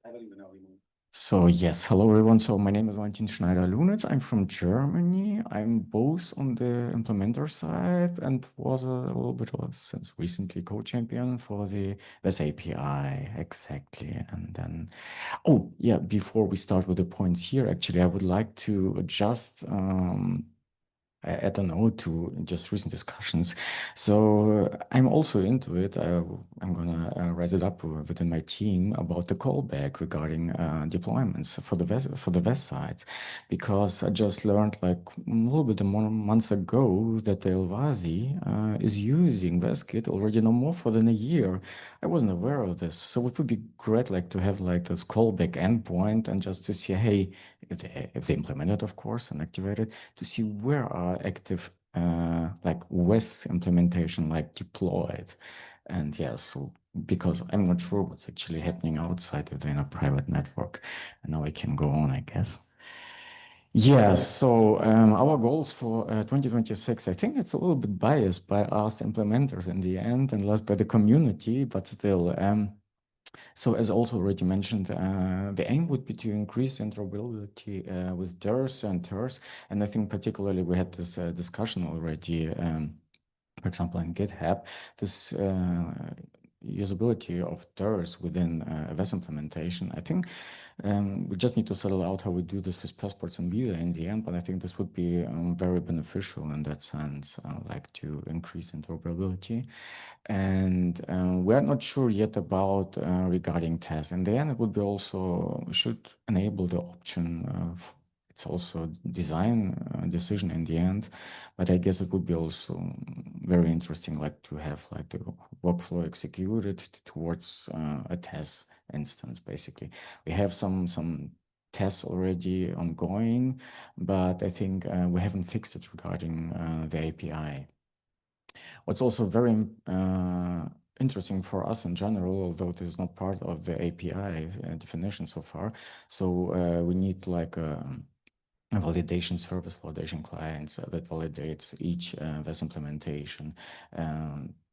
I don't even know anymore. So yes, hello everyone. So my name is Valentin Schneider-Lunitz. I'm from Germany. I'm both on the implementer side and was a little bit since recently co-champion for the REST API. Exactly. And then, oh yeah, before we start with the points here, actually, I would like to just add a note to just recent discussions. So I'm also into it. I'm gonna raise it up within my team about the callback regarding deployments for the West side, because I just learned like a little bit more months ago that the Elvasi is using WestKit already no more for than a year. I wasn't aware of this, so it would be great like to have like this callback endpoint and just to see, hey, if they implement it, of course, and activate it, to see where are active like WES implementation like deployed. And yeah, so because I'm not sure what's actually happening outside within a private network. And now I can go on, I guess. Yeah, so our goals for 2026, I think it's a little bit biased by us implementers in the end and less by the community, but still, so as also already mentioned, the aim would be to increase interoperability with DERs and TERs. And I think particularly we had this discussion already, for example, in GitHub, this usability of DERs within a WES implementation. I think we just need to settle out how we do this with passports and visa in the end, but I think this would be very beneficial in that sense, like to increase interoperability. And we're not sure yet about regarding tests. In the end, it would be also should enable the option of it's also design decision in the end, but I guess it would be also very interesting, like to have like the workflow executed towards a test instance. Basically, we have some tests already ongoing, but I think we haven't fixed it regarding the API. What's also very interesting for us in general, although this is not part of the API definition so far, so we need like a validation service, validation clients that validates each VES implementation.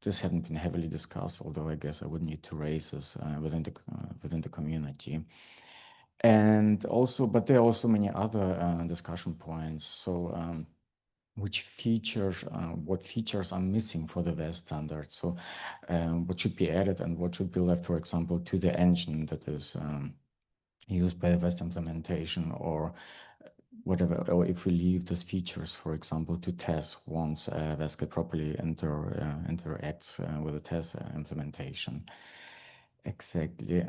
This hadn't been heavily discussed, although I guess I would need to raise this within the community. And also, but there are also many other discussion points. So which features, what features are missing for the VES standard. So what should be added and what should be left, for example, to the engine that is used by the VES implementation, or whatever, or if we leave these features, for example, to test once VES properly interacts with the test implementation. Exactly.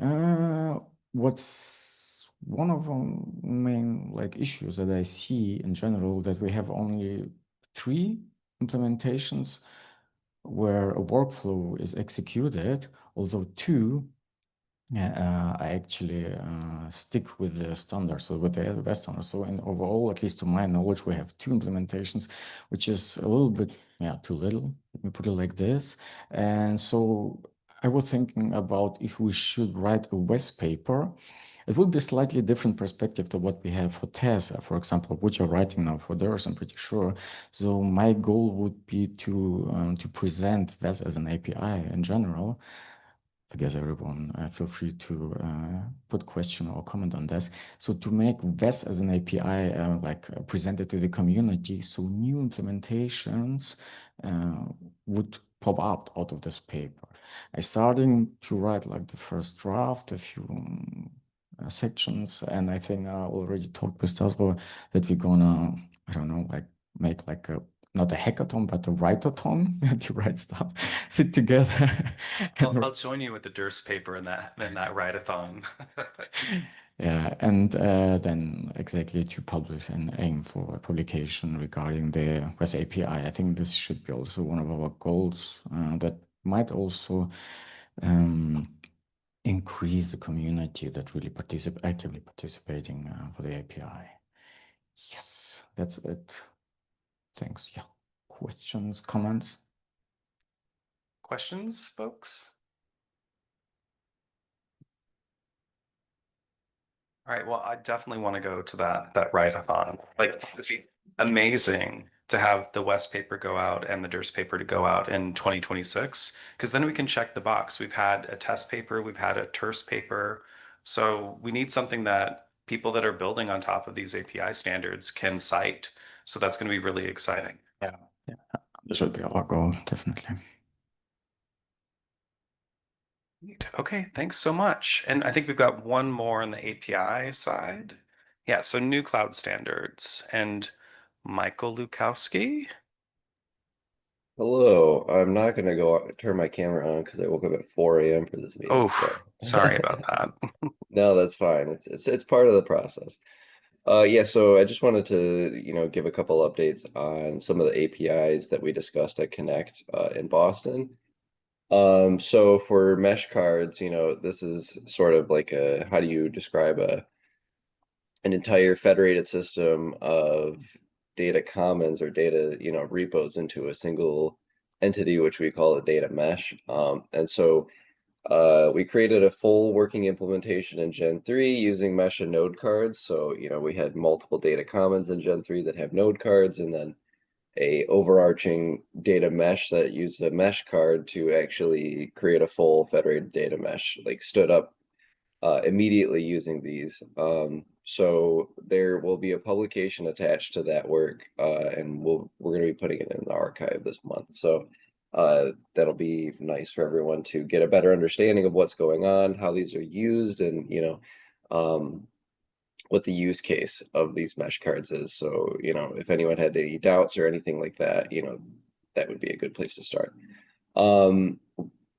What's one of the main like issues that I see in general, that we have only 3 implementations where a workflow is executed, although 2 I actually stick with the standard, so with the best standard. So in overall, at least to my knowledge, we have 2 implementations, which is a little bit, too little. Let me put it like this. And so I was thinking about if we should write a West paper. It would be a slightly different perspective to what we have for TES, for example, which are writing now for theirs, I'm pretty sure. So my goal would be to present VES as an API in general. I guess everyone feel free to put question or comment on this. So to make VES as an API presented to the community, so new implementations would pop up out of this paper. I starting to write like the first draft, a few sections, and I think I already talked with Tasro that we're gonna, I don't know, like make like a not a hackathon, but a write-a-thon to write stuff, sit together. I'll join you with the Durst paper in that write-a-thon. Yeah, and then exactly to publish and aim for a publication regarding the REST API. I think this should be also one of our goals that might also increase the community that really actively participating for the API. Yes, that's it. Thanks. Yeah. Questions, comments? Questions, folks? All right. Well, I definitely want to go to that write-a-thon. Like, it'd be amazing to have the West paper go out and the DERS paper to go out in 2026, because then we can check the box. We've had a test paper, we've had a terse paper. So we need something that people that are building on top of these API standards can cite. So that's going to be really exciting. Yeah. This should be our goal, definitely. Okay, thanks so much. And I think we've got one more on the API side. Yeah, so new cloud standards. And Michael Lukowski. Hello, I'm not gonna turn my camera on because I woke up at 4 a.m. for this meeting. Oh, So sorry about that. no, that's fine. It's part of the process. Yeah, so I just wanted to, give a couple updates on some of the APIs that we discussed at Connect in Boston. So for mesh cards, this is sort of like how do you describe an entire federated system of data commons or data, repos into a single entity, which we call a data mesh. And so we created a full working implementation in Gen 3 using mesh and node cards. So, we had multiple data commons in Gen 3 that have node cards, and then a overarching data mesh that used a mesh card to actually create a full federated data mesh, like stood up immediately using these. So there will be a publication attached to that work, and we're going to be putting it in the archive this month. So that'll be nice for everyone to get a better understanding of what's going on, how these are used, and what the use case of these mesh cards is. So if anyone had any doubts or anything like that, that would be a good place to start.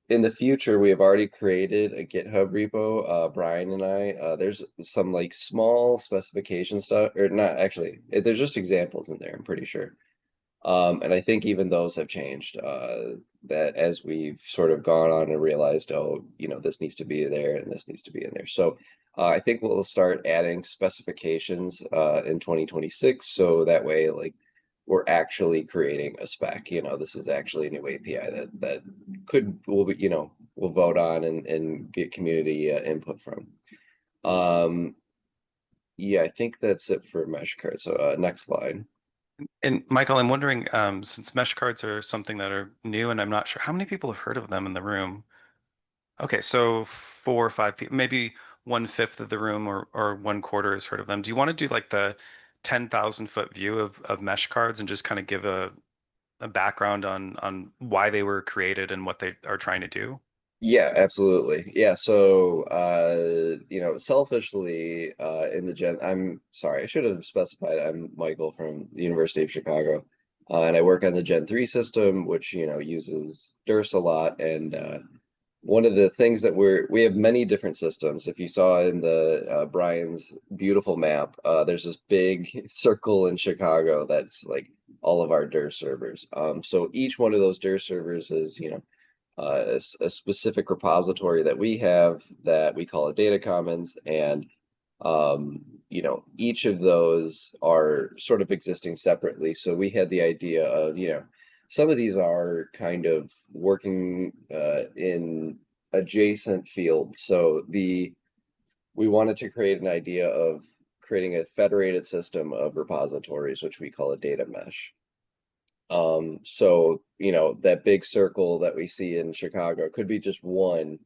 In the future, we have already created a GitHub repo, Brian and I. There's some like small specification stuff, or not actually, there's just examples in there, I'm pretty sure. And I think even those have changed, that as we've sort of gone on and realized, oh, this needs to be there and this needs to be in there. So I think we'll start adding specifications in 2026. So that way, like, we're actually creating a spec. This is actually a new API that we'll vote on and get community input from. Yeah, I think that's it for mesh cards. So next slide. And Michael, I'm wondering, since mesh cards are something that are new, and I'm not sure how many people have heard of them in the room. Okay, so 4 or 5 people, maybe 1/5 of the room or 1/4 has heard of them. Do you want to do like the 10,000-foot view of mesh cards and just kind of give a background on why they were created and what they are trying to do? Yeah, absolutely. Yeah, so selfishly, I'm sorry, I should have specified I'm Michael from the University of Chicago. And I work on the Gen 3 system, which uses DERS a lot. And one of the things that we have many different systems. If you saw in the Brian's beautiful map, there's this big circle in Chicago that's like all of our DERS servers. So each one of those DERS servers is, a specific repository that we have that we call a data commons, and each of those are sort of existing separately. So we had the idea of some of these are kind of working in adjacent fields. So we wanted to create an idea of creating a federated system of repositories, which we call a data mesh. So that big circle that we see in Chicago could be just one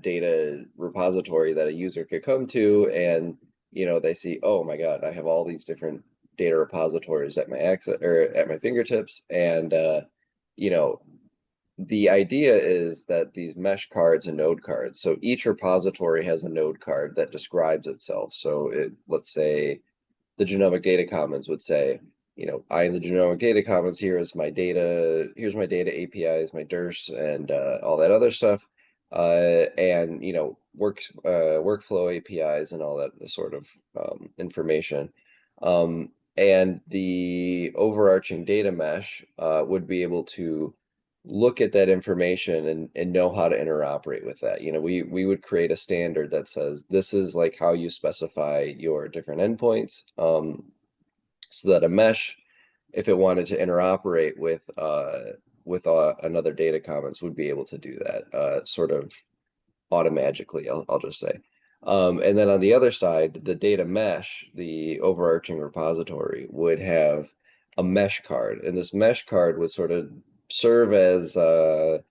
data repository that a user could come to, and they see, oh my God, I have all these different data repositories at my at my fingertips. And the idea is that these mesh cards and node cards, so each repository has a node card that describes itself. So let's say the genomic data commons would say, I am the genomic data commons. Here's my data APIs, my DERS, and all that other stuff, and workflow APIs and all that sort of information. And the overarching data mesh would be able to look at that information and know how to interoperate with that. You know, we would create a standard that says this is like how you specify your different endpoints, so that a mesh, if it wanted to interoperate with another data commons, would be able to do that sort of automatically, I'll just say. And then on the other side, the data mesh, the overarching repository, would have a mesh card, and this mesh card would sort of serve as an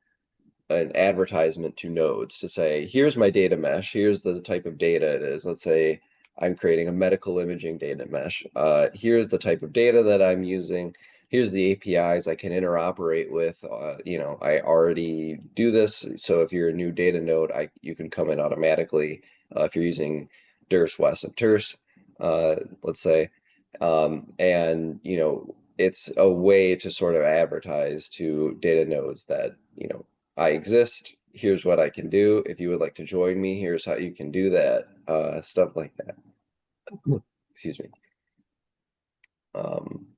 advertisement to nodes to say, here's my data mesh, here's the type of data it is. Let's say I'm creating a medical imaging data mesh. Here's the type of data that I'm using. Here's the APIs I can interoperate with. You know, I already do this. So if you're a new data node, you can come in automatically. If you're using DIRS, WES, and TERS, let's say. And, you know, it's a way to sort of advertise to data nodes that, you know, I exist. Here's what I can do. If you would like to join me, here's how you can do that. Stuff like that. Excuse me.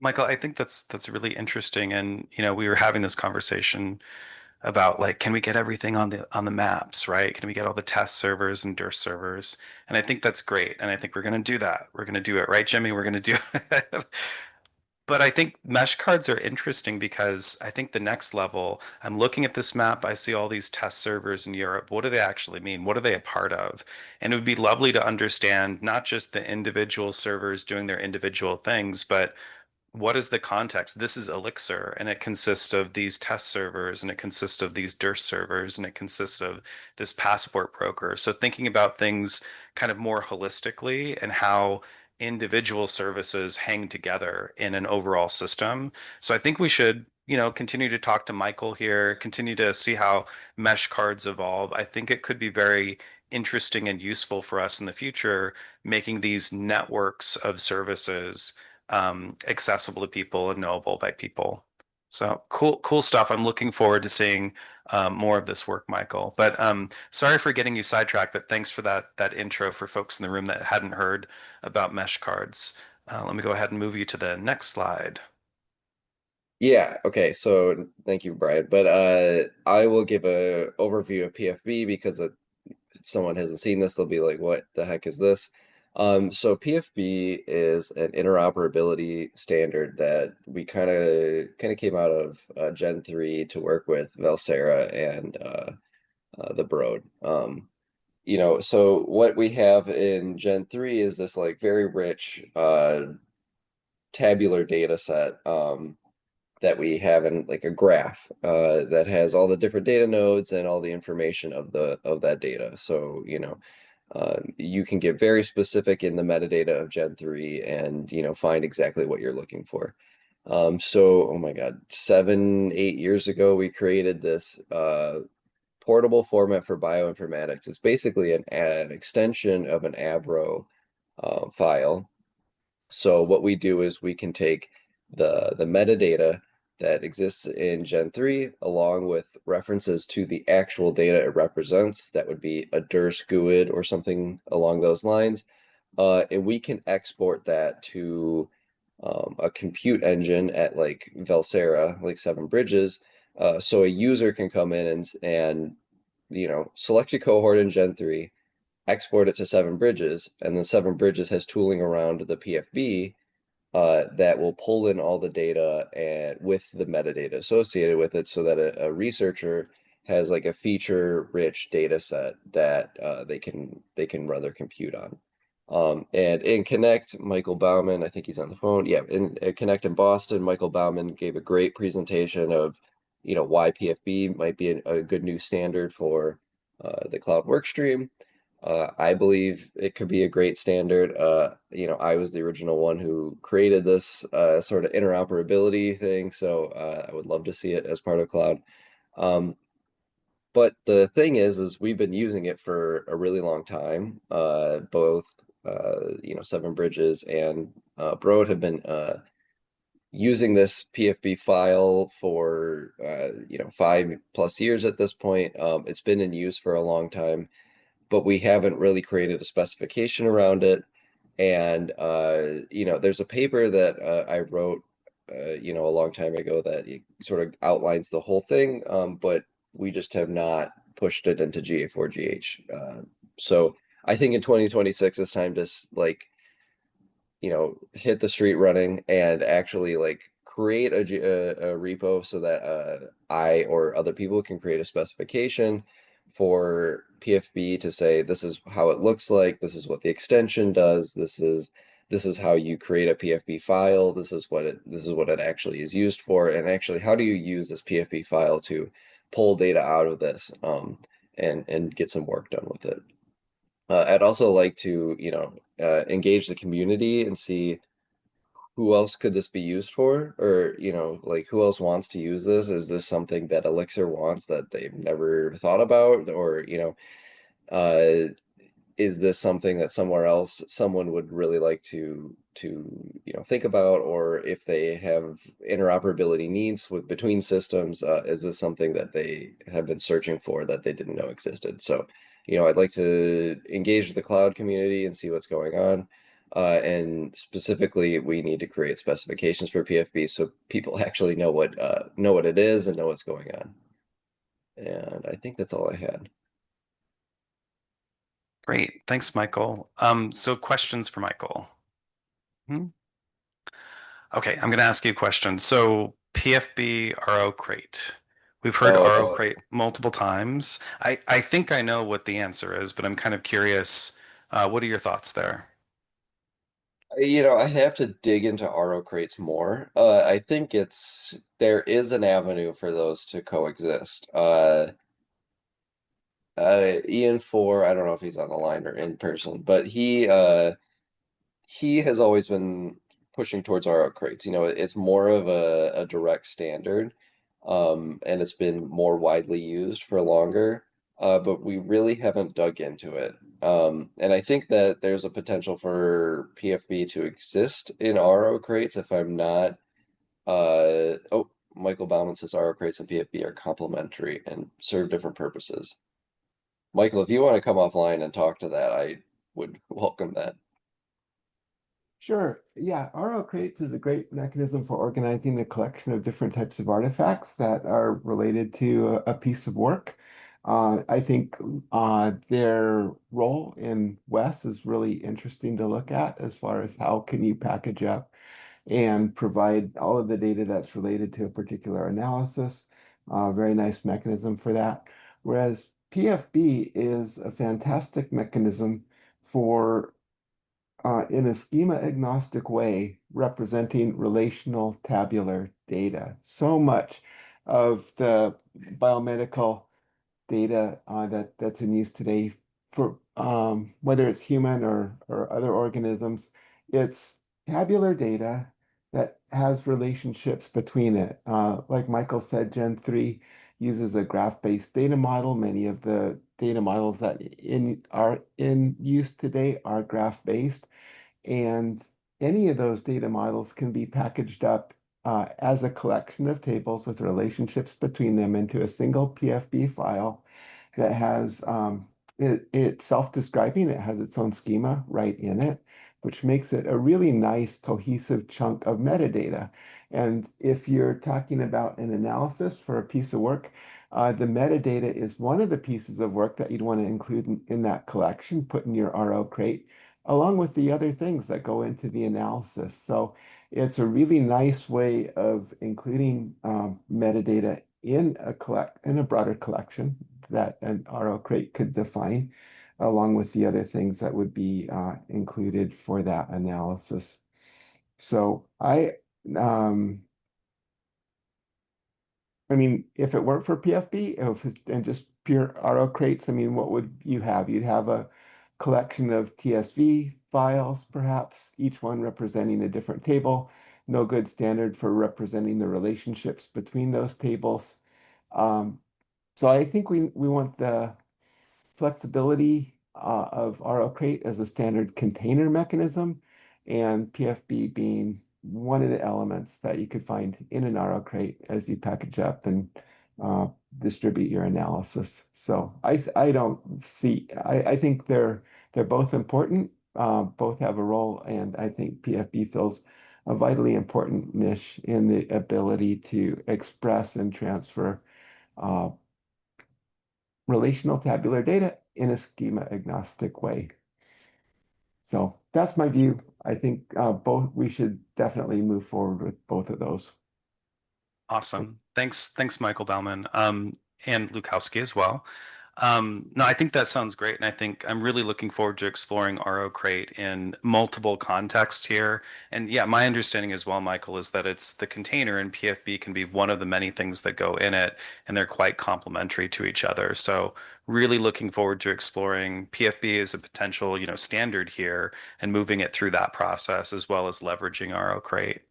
Michael, I think that's really interesting. And you know, we were having this conversation about like, can we get everything on the maps, right? Can we get all the test servers and DIRS servers? And I think that's great. And I think we're going to do that. We're going to do it, right, Jimmy? We're going to do it. But I think mesh cards are interesting because I think the next level, I'm looking at this map, I see all these test servers in Europe. What do they actually mean? What are they a part of? And it would be lovely to understand not just the individual servers doing their individual things, but what is the context? This is Elixir, and it consists of these test servers, and it consists of these DIRS servers, and it consists of this passport broker. So thinking about things kind of more holistically and how individual services hang together in an overall system. So I think we should, you know, continue to talk to Michael here, continue to see how mesh cards evolve. I think it could be very interesting and useful for us in the future, making these networks of services accessible to people and knowable by people. So cool stuff. I'm looking forward to seeing more of this work, Michael. But sorry for getting you sidetracked, but thanks for that intro for folks in the room that hadn't heard about mesh cards. Let me go ahead and move you to the next slide. Yeah, okay, so thank you, Brian. But I will give a overview of PFB because if someone hasn't seen this, they'll be like, what the heck is this? So PFB is an interoperability standard that we kind of came out of Gen 3 to work with Valsera and the Broad. You know, so what we have in Gen 3 is this like very rich tabular data set that we have in like a graph that has all the different data nodes and all the information of that data. So, you know, you can get very specific in the metadata of Gen 3 and, you know, find exactly what you're looking for. So, oh my God, 7-8 years ago, we created this portable format for bioinformatics. It's basically an extension of an Avro file. So what we do is we can take the metadata that exists in Gen 3 along with references to the actual data it represents. That would be a DIRS GUID or something along those lines. And we can export that to a compute engine at like Valsera, like 7Bridges. So a user can come in and you know, select a cohort in Gen 3, export it to 7Bridges, and then 7Bridges has tooling around the PFB that will pull in all the data and with the metadata associated with it, so that a researcher has like a feature-rich data set that they can run their compute on. And in Connect, Michael Bauman, I think he's on the phone. Yeah, in Connect in Boston, Michael Bauman gave a great presentation of, you know, why PFB might be a good new standard for the cloud workstream. I believe it could be a great standard. You know, I was the original one who created this sort of interoperability thing, so I would love to see it as part of cloud. But the thing is we've been using it for a really long time. Both, you know, 7Bridges and Broad have been using this PFB file for, you know, 5+ years at this point. It's been in use for a long time, but we haven't really created a specification around it. And, you know, there's a paper that I wrote you know, a long time ago that it sort of outlines the whole thing, but we just have not pushed it into GA4GH. So I think in 2026 it's time to like, you know, hit the street running and actually like create a repo so that I or other people can create a specification for PFB to say this is how it looks like, this is what the extension does, this is how you create a PFB file, this is what it actually is used for, and actually how do you use this PFB file to pull data out of this and get some work done with it. I'd also like to, you know, engage the community and see who else could this be used for, or, you know, like who else wants to use this? Is this something that Elixir wants that they've never thought about, or, you know, is this something that somewhere else someone would really like to you know, think about, or if they have interoperability needs with between systems, is this something that they have been searching for that they didn't know existed? So, you know, I'd like to engage with the cloud community and see what's going on. And specifically, we need to create specifications for PFB so people actually know what it is and know what's going on. And I think that's all I had. Great. Thanks, Michael. So questions for Michael. Okay, I'm going to ask you a question. So PFB RO crate. We've heard RO crate multiple times. I think I know what the answer is, but I'm kind of curious. What are your thoughts there? You know, I'd have to dig into RO crates more. I think there is an avenue for those to coexist. Ian Four, I don't know if he's on the line or in person, but he has always been pushing towards RO crates. You know, it's more of a direct standard, and it's been more widely used for longer. But we really haven't dug into it. And I think that there's a potential for PFB to exist in RO crates if I'm not. Oh, Michael Bauman says RO crates and PFB are complementary and serve different purposes. Michael, if you want to come offline and talk to that, I would welcome that. Sure. Yeah, RO Crates is a great mechanism for organizing a collection of different types of artifacts that are related to a piece of work. I think their role in WES is really interesting to look at as far as how can you package up and provide all of the data that's related to a particular analysis. Very nice mechanism for that. Whereas PFB is a fantastic mechanism for in a schema agnostic way, representing relational tabular data. So much of the biomedical data that's in use today for whether it's human or other organisms, it's tabular data that has relationships between it. Like Michael said, Gen 3 uses a graph-based data model. Many of the data models that are in use today are graph-based. And any of those data models can be packaged up as a collection of tables with relationships between them into a single PFB file that has it's self-describing. It has its own schema right in it, which makes it a really nice cohesive chunk of metadata. And if you're talking about an analysis for a piece of work, the metadata is one of the pieces of work that you'd want to include in that collection, put in your RO crate, along with the other things that go into the analysis. So it's a really nice way of including metadata in a broader collection that an RO crate could define, along with the other things that would be included for that analysis. So I mean, if it weren't for PFB, and just pure RO crates, I mean, what would you have? You'd have a collection of TSV files, perhaps, each one representing a different table. No good standard for representing the relationships between those tables. So I think we want the flexibility of RO crate as a standard container mechanism, and PFB being one of the elements that you could find in an RO crate as you package up and distribute your analysis. So I don't see, I think they're both important, both have a role, and I think PFB fills a vitally important niche in the ability to express and transfer relational tabular data in a schema agnostic way. So that's my view. I think we should definitely move forward with both of those. Awesome. Thanks, Michael Bauman, and Lukowski as well. No, I think that sounds great, and I think I'm really looking forward to exploring RO Crate in multiple contexts here. And yeah, my understanding as well, Michael, is that it's the container, and PFB can be one of the many things that go in it, and they're quite complementary to each other. So really looking forward to exploring PFB as a potential, standard here and moving it through that process as well as leveraging RO Crate.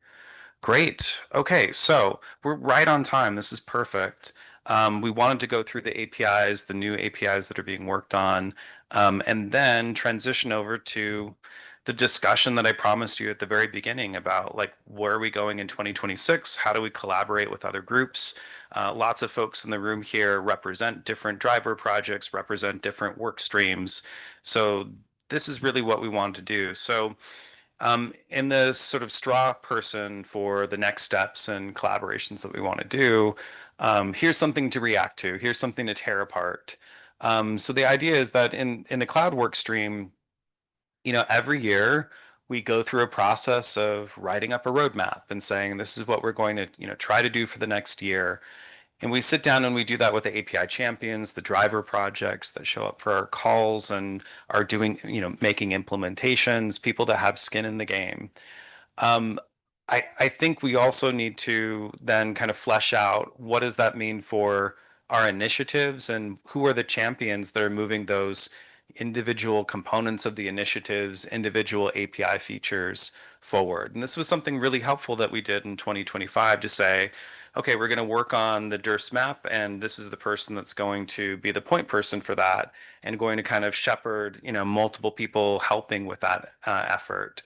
Great. Okay, so we're right on time. This is perfect. We wanted to go through the APIs, the new APIs that are being worked on, and then transition over to the discussion that I promised you at the very beginning about like where are we going in 2026? How do we collaborate with other groups? Lots of folks in the room here represent different driver projects, represent different work streams. So this is really what we want to do. So in the sort of straw person for the next steps and collaborations that we want to do, here's something to react to. Here's something to tear apart. So the idea is that in the cloud work stream, every year we go through a process of writing up a roadmap and saying this is what we're going to, try to do for the next year. And we sit down and we do that with the API champions, the driver projects that show up for our calls and are doing, making implementations, people that have skin in the game. Um, I think we also need to then kind of flesh out what does that mean for our initiatives and who are the champions that are moving those individual components of the initiatives, individual API features forward. And this was something really helpful that we did in 2025 to say, okay, we're going to work on the DERS map, and this is the person that's going to be the point person for that and going to kind of shepherd, multiple people helping with that effort.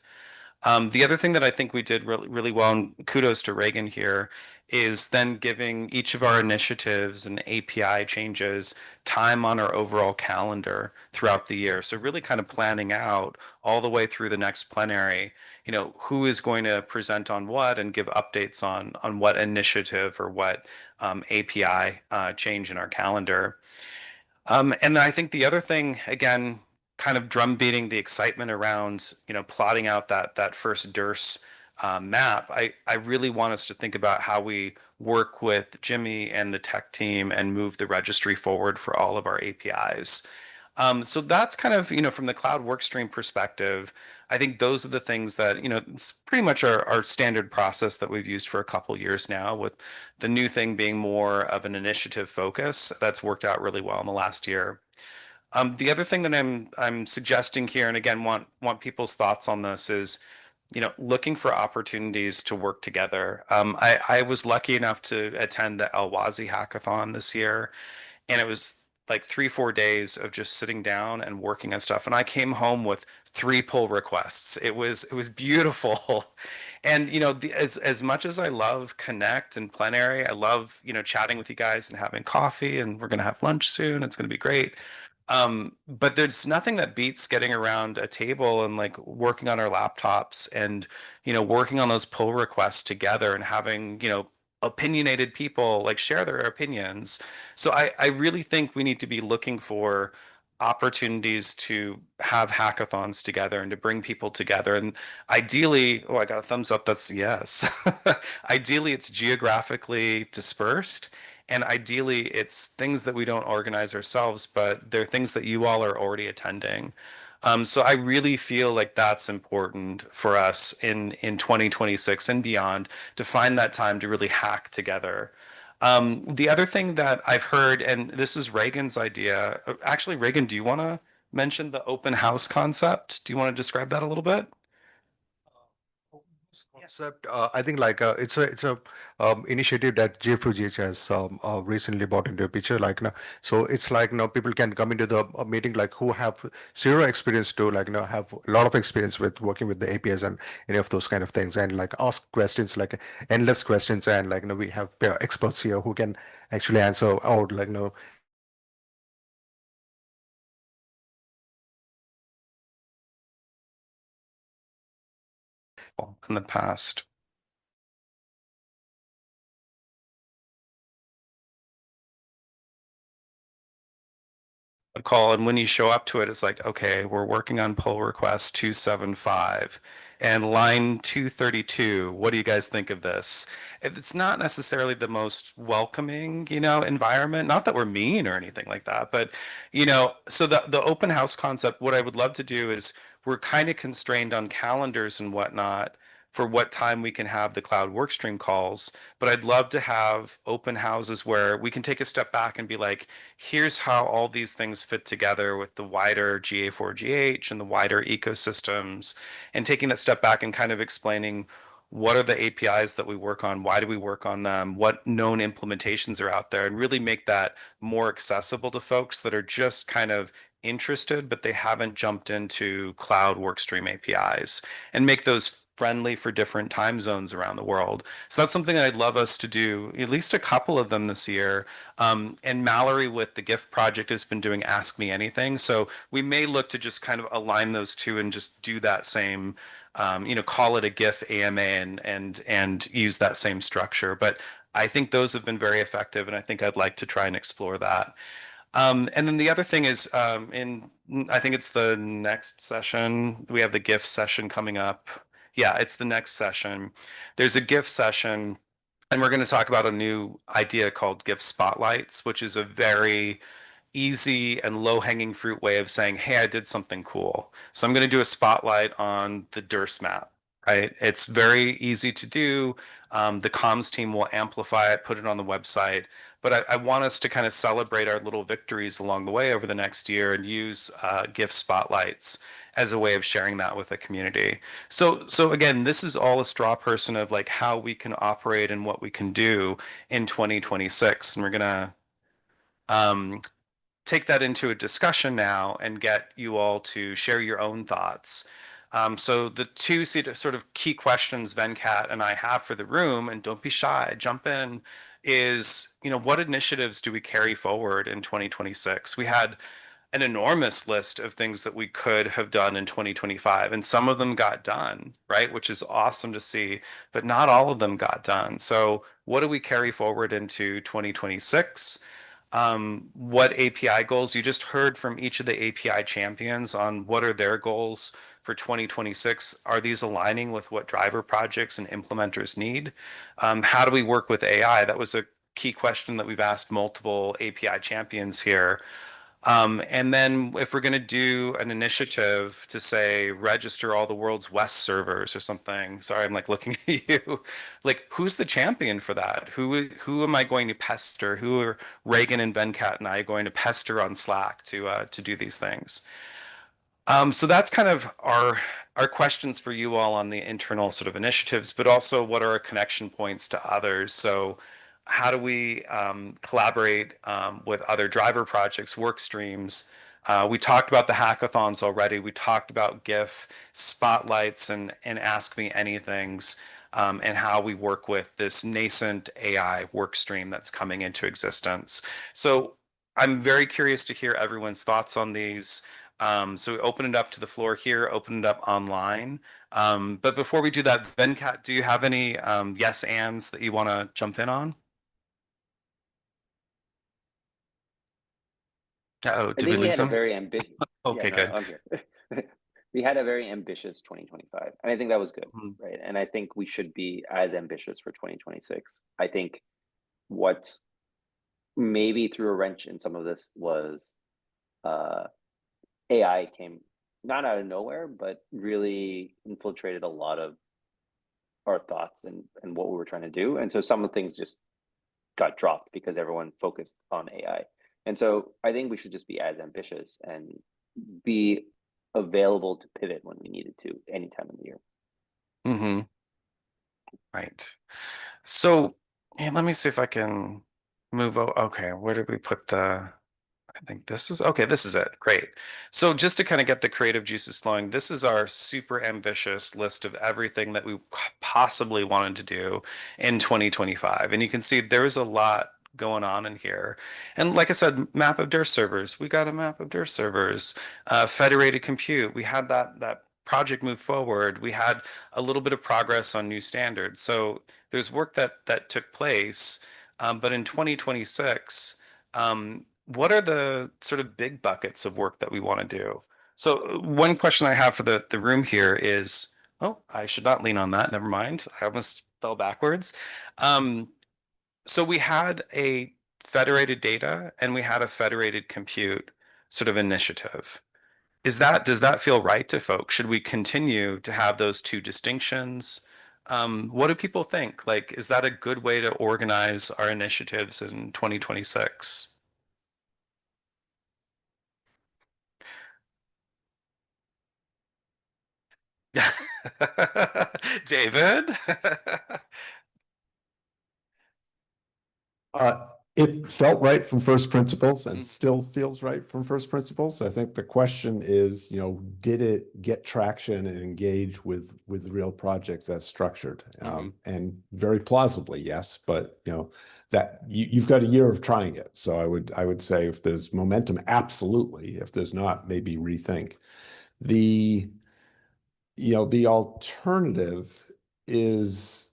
The other thing that I think we did really, really well, and kudos to Reagan here, is then giving each of our initiatives and API changes time on our overall calendar throughout the year. So really kind of planning out all the way through the next plenary, who is going to present on what and give updates on what initiative or what API change in our calendar. And I think the other thing, again, kind of drum beating the excitement around, plotting out that first DERS map. I really want us to think about how we work with Jimmy and the tech team and move the registry forward for all of our APIs. So that's kind of, from the cloud workstream perspective, I think those are the things that, it's pretty much our standard process that we've used for a couple years now, with the new thing being more of an initiative focus. That's worked out really well in the last year. The other thing that I'm suggesting here, and again, want people's thoughts on this is, looking for opportunities to work together. I was lucky enough to attend the Elwazi hackathon this year, and it was like 3 4 days of just sitting down and working on stuff, and I came home with 3 pull requests. It was beautiful. And as much as I love Connect and Plenary, I love chatting with you guys and having coffee, and we're going to have lunch soon. It's going to be great. But there's nothing that beats getting around a table and like working on our laptops and working on those pull requests together and having opinionated people like share their opinions. So I really think we need to be looking for opportunities to have hackathons together and to bring people together. And ideally, oh, I got a thumbs up. That's yes. Ideally, it's geographically dispersed. And ideally, it's things that we don't organize ourselves, but they're things that you all are already attending. So I really feel like that's important for us in 2026 and beyond to find that time to really hack together. The other thing that I've heard, and this is Reagan's idea. Actually, Reagan, do you want to mention the open house concept? Do you want to describe that a little bit? Concept, I think like it's a initiative that GA4GH has recently brought into a picture. Like so it's like people can come into the meeting like who have zero experience to like have a lot of experience with working with the APIs and any of those kind of things, and like ask questions like endless questions, and like we have experts here who can actually answer out like in the past. A call, and when you show up to it, it's like, okay, we're working on pull request 275 and line 232. What do you guys think of this? It's not necessarily the most welcoming, environment. Not that we're mean or anything like that, but so the open house concept, what I would love to do is we're kind of constrained on calendars and whatnot for what time we can have the cloud workstream calls. But I'd love to have open houses where we can take a step back and be like, here's how all these things fit together with the wider GA4GH and the wider ecosystems, and taking that step back and kind of explaining what are the APIs that we work on, why do we work on them, what known implementations are out there, and really make that more accessible to folks that are just kind of interested, but they haven't jumped into cloud workstream APIs, and make those friendly for different time zones around the world. So that's something I'd love us to do, at least a couple of them this year. And Mallory with the GIF project has been doing Ask Me Anything. So we may look to just kind of align those two and just do that same, call it a GIF AMA and use that same structure. But I think those have been very effective, and I think I'd like to try and explore that. And then the other thing is, I think it's the next session. We have the GIF session coming up. Yeah, it's the next session. There's a GIF session, and we're going to talk about a new idea called GIF Spotlights, which is a very easy and low-hanging fruit way of saying, hey, I did something cool. So I'm going to do a spotlight on the Durst map, right? It's very easy to do. The comms team will amplify it, put it on the website. But I want us to kind of celebrate our little victories along the way over the next year and use GIF spotlights as a way of sharing that with the community. So again, this is all a straw person of like how we can operate and what we can do in 2026. And we're gonna take that into a discussion now and get you all to share your own thoughts. So the two sort of key questions Venkat and I have for the room, and don't be shy, jump in, is, what initiatives do we carry forward in 2026? We had an enormous list of things that we could have done in 2025, and some of them got done, right? Which is awesome to see, but not all of them got done. So what do we carry forward into 2026? What API goals? You just heard from each of the API champions on what are their goals for 2026. Are these aligning with what driver projects and implementers need? How do we work with AI? That was a key question that we've asked multiple API champions here. And then if we're going to do an initiative to say register all the world's West servers or something, sorry, I'm like looking at you, like who's the champion for that? Who am I going to pester? Who are Reagan and Venkat and I going to pester on Slack to do these things? So that's kind of our questions for you all on the internal sort of initiatives, but also what are our connection points to others? So how do we collaborate with other driver projects, work streams? We talked about the hackathons already. We talked about GIF spotlights and Ask Me Anythings, and how we work with this nascent AI work stream that's coming into existence. So I'm very curious to hear everyone's thoughts on these. So we open it up to the floor here, open it up online. But before we do that, Venkat, do you have any yes ands that you want to jump in on? Oh, I did we think we lose had a him? very ambitious. Okay, No, good. I'm here. We had a very ambitious 2025, and I think that was good, Mhm. right? And I think we should be as ambitious for 2026. I think what maybe threw a wrench in some of this was uh, AI came not out of nowhere, but really infiltrated a lot of our thoughts and what we were trying to do. And so some of the things just got dropped because everyone focused on AI. And so I think we should just be as ambitious and be available to pivot when we needed to any time of the year. Mm-hmm. Right. So, yeah, let me see if I can move. Okay, where did we put the? I think this is okay. This is it. Great. So just to kind of get the creative juices flowing, this is our super ambitious list of everything that we possibly wanted to do in 2025. And you can see there is a lot going on in here. And like I said, map of dir servers. We got a map of dir servers. Federated compute. We had that project moved forward, we had a little bit of progress on new standards. So there's work that took place, but in 2026, what are the sort of big buckets of work that we want to do? So one question I have for the room here is, oh, I should not lean on that. Never mind. I almost fell backwards. So we had a federated data and we had a federated compute sort of initiative. Does that feel right to folks? Should we continue to have those two distinctions? What do people think? Like, is that a good way to organize our initiatives in 2026? David? It felt right from first principles and Mm. still feels right from first principles. I think the question is, did it get traction and engage with real projects as structured? And very plausibly, yes, but that you've got a year of trying it. So I would say if there's momentum, absolutely. If there's not, maybe rethink. The alternative is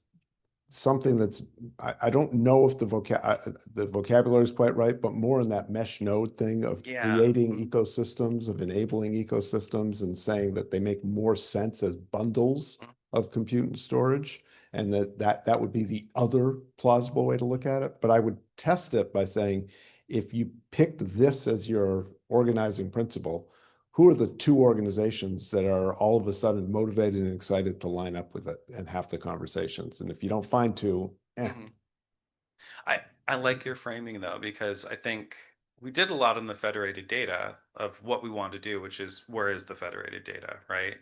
something that's I don't know if the vocabulary is quite right, but more in that mesh node thing of creating ecosystems, of enabling ecosystems, and saying that they make more sense as bundles of compute and storage, and that would be the other plausible way to look at it. But I would test it by saying, if you picked this as your organizing principle, who are the two organizations that are all of a sudden motivated and excited to line up with it and have the conversations? And if you don't find two, I like your framing though, because I think we did a lot in the federated data of what we want to do, which is where is the federated data, right?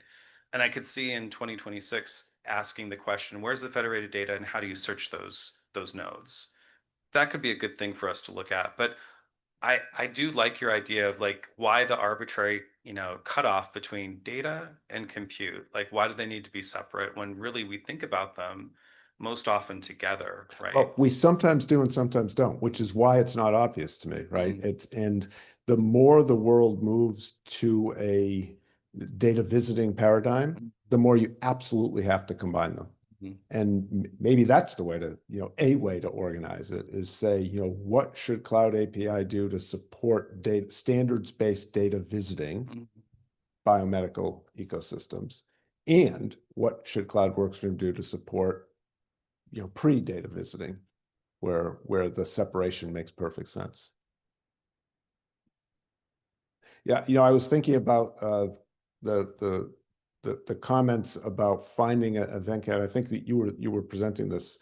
And I could see in 2026 asking the question, where's the federated data and how do you search those nodes? That could be a good thing for us to look at. But I do like your idea of like why the arbitrary, cutoff between data and compute. Like why do they need to be separate when really we think about them most often together, right? well, we sometimes do and sometimes don't, which is why it's not obvious to me, right? And the more the world moves to a data visiting paradigm, the more you absolutely have to combine them. And maybe that's the way to, a way to organize it is say, what should Cloud API do to support data, standards-based data visiting biomedical ecosystems? And what should Cloud Workstream do to support, pre-data visiting, where the separation makes perfect sense? Yeah, I was thinking about the comments about finding a Venkat. I think that you were presenting this,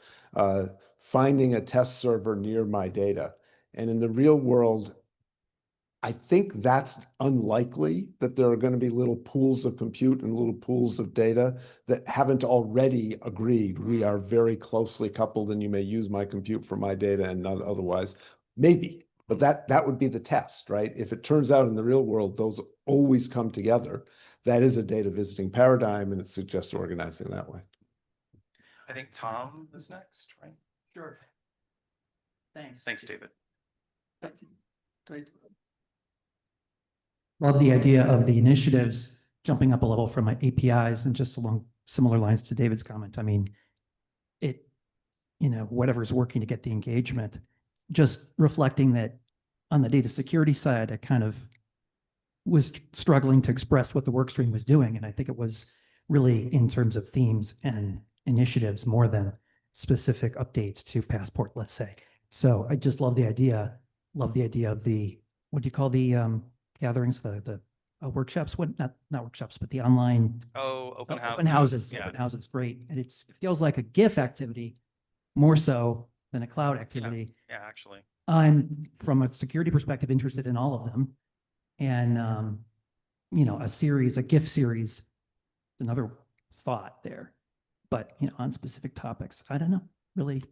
finding a test server near my data. And in the real world, I think that's unlikely that there are going to be little pools of compute and little pools of data that haven't already agreed. We are very closely coupled and you may use my compute for my data and not otherwise. Maybe, but that would be the test, right? If it turns out in the real world, those always come together, that is a data visiting paradigm, and it suggests organizing that way. I think Tom is next, right? Sure. Thanks. Thanks, David. Love the idea of the initiatives jumping up a level from my APIs, and just along similar lines to David's comment. I mean, whatever's working to get the engagement, just reflecting that on the data security side, I kind of was struggling to express what the work stream was doing. And I think it was really in terms of themes and initiatives more than specific updates to Passport, let's say. So I just love the idea of the, what do you call the gatherings, the workshops, not workshops, but the online Open houses. open houses. Yeah. Open houses, great. And it feels like a GIF activity more so than a cloud activity. Yeah, actually. I'm, from a security perspective, interested in all of them. And, a GIF series, another thought there. But, on specific topics, I don't know, really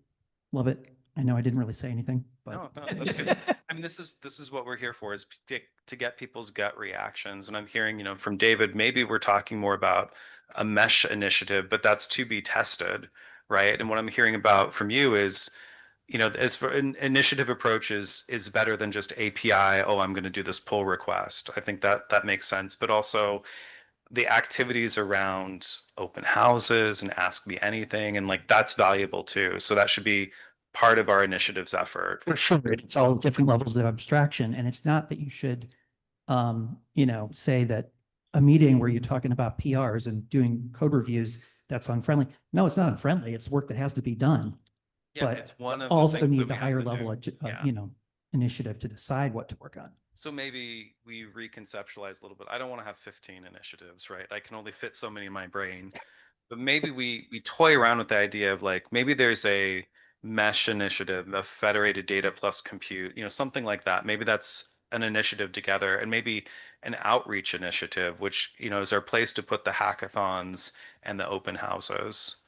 love it. I know I didn't really say anything, but. No, that's good. I mean, this is what we're here for, is to get people's gut reactions. And I'm hearing, from David, maybe we're talking more about a mesh initiative, but that's to be tested, right? And what I'm hearing about from you is, as for an initiative approach is better than just API. Oh, I'm going to do this pull request. I think that makes sense. But also the activities around open houses and ask me anything, and like that's valuable too. So that should be part of our initiatives effort. For sure, it's all different levels of abstraction, and it's not that you should, say that a meeting where you're talking about PRs and doing code reviews, that's unfriendly. No, it's not unfriendly. It's work that has to be done. Yeah, But it's one of the also things that need we the have higher to do. level, of, Yeah. initiative to decide what to work on. So maybe we reconceptualize a little bit. I don't want to have 15 initiatives, right? I can only fit so many in my brain. But maybe we toy around with the idea of like maybe there's a mesh initiative, a federated data plus compute, something like that. Maybe that's an initiative together, and maybe an outreach initiative, which, is our place to put the hackathons and the open houses.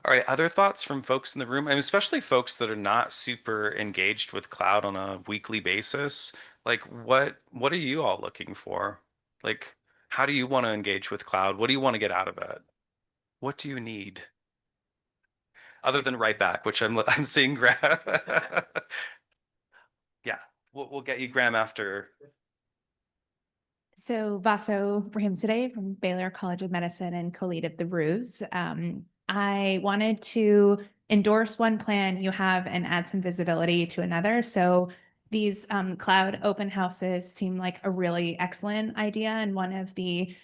All right, other thoughts from folks in the room, and especially folks that are not super engaged with cloud on a weekly basis. Like what are you all looking for? Like, how do you want to engage with cloud? What do you want to get out of it? What do you need? Other than right back, which I'm seeing Graham. Yeah, we'll get you Graham after. So Vaso Rahimzadeh from Baylor College of Medicine and co-lead of the Ruse. I wanted to endorse one plan you have and add some visibility to another. So these cloud open houses seem like a really excellent idea, and one of the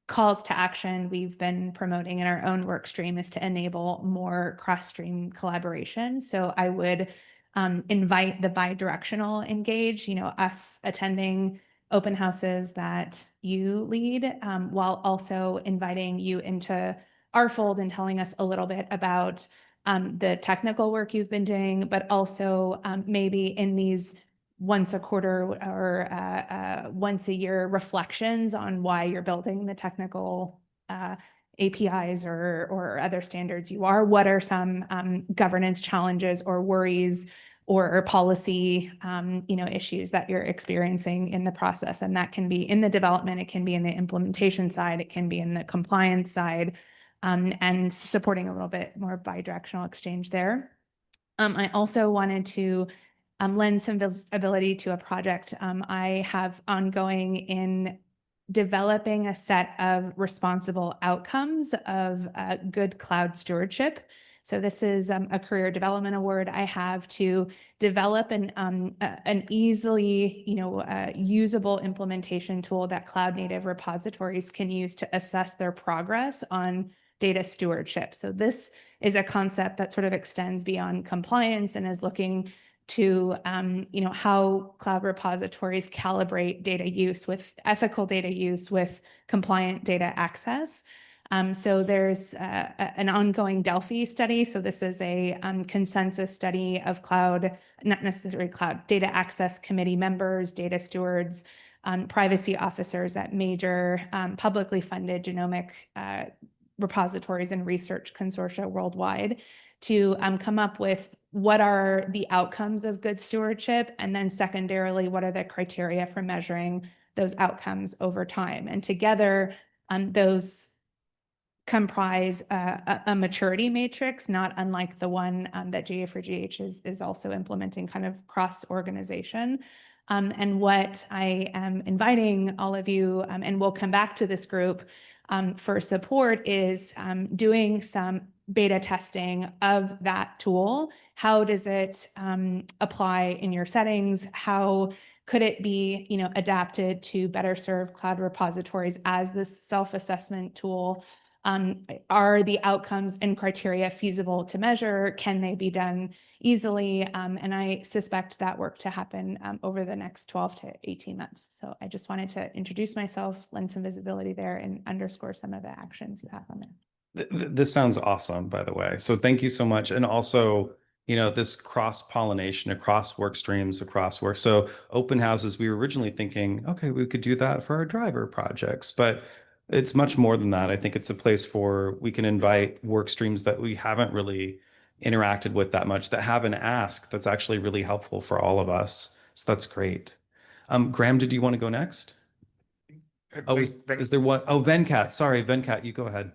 calls to action we've been promoting in our own work stream is to enable more cross-stream collaboration. So I would invite the bi-directional engage, us attending open houses that you lead, while also inviting you into our fold and telling us a little bit about the technical work you've been doing, but also maybe in these once a quarter or once a year reflections on why you're building the technical APIs or other standards you are. What are some governance challenges or worries or policy issues that you're experiencing in the process? And that can be in the development, it can be in the implementation side, it can be in the compliance side, and supporting a little bit more bi-directional exchange there. I also wanted to lend some visibility to a project I have ongoing in developing a set of responsible outcomes of good cloud stewardship. So this is a career development award I have to develop an easily, usable implementation tool that cloud native repositories can use to assess their progress on data stewardship. So this is a concept that sort of extends beyond compliance and is looking to how cloud repositories calibrate data use with ethical data use with compliant data access. So there's an ongoing Delphi study. So this is a consensus study of cloud, not necessarily cloud, data access committee members, data stewards, privacy officers at major publicly funded genomic repositories and research consortia worldwide to come up with what are the outcomes of good stewardship, and then secondarily, what are the criteria for measuring those outcomes over time. And together, those comprise a maturity matrix, not unlike the one that GA4GH is also implementing kind of cross-organization. And what I am inviting all of you, and we'll come back to this group for support, is doing some beta testing of that tool. How does it apply in your settings? How could it be, adapted to better serve cloud repositories as this self-assessment tool? Are the outcomes and criteria feasible to measure? Can they be done easily? And I suspect that work to happen over the next 12 to 18 months. So I just wanted to introduce myself, lend some visibility there, and underscore some of the actions you have on there. This sounds awesome, by the way. So thank you so much. And also, this cross-pollination across work streams, across work. So open houses, we were originally thinking, okay, we could do that for our driver projects, but it's much more than that. I think it's a place for, we can invite work streams that we haven't really interacted with that much, that have an ask that's actually really helpful for all of us. So that's great. Graham, did you want to go next? Oh, is there one? Oh, Venkat. Sorry, Venkat, you go ahead.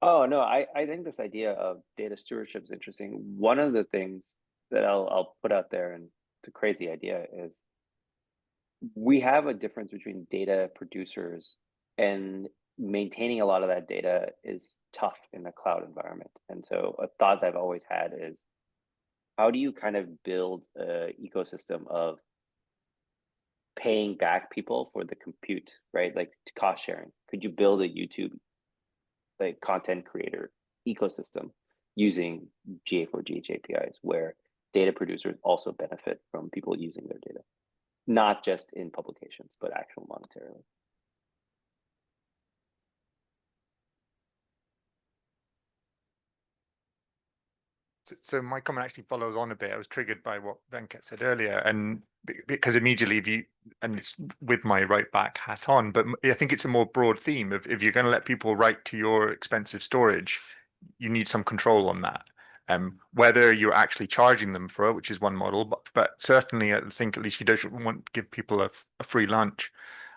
Oh, no, I think this idea of data stewardship is interesting. One of the things that I'll put out there, and it's a crazy idea, is we have a difference between data producers, and maintaining a lot of that data is tough in a cloud environment. And so a thought that I've always had is, how do you kind of build an ecosystem of paying back people for the compute, right? Like cost sharing. Could you build a YouTube like content creator ecosystem using GA4GH APIs where data producers also benefit from people using their data, not just in publications, but actual monetarily? So my comment actually follows on a bit. I was triggered by what Venkat said earlier, and because immediately, if you, and it's with my right back hat on, but I think it's a more broad theme of if you're going to let people write to your expensive storage, you need some control on that. Whether you're actually charging them for it, which is one model, but certainly I think at least you don't want to give people a free lunch.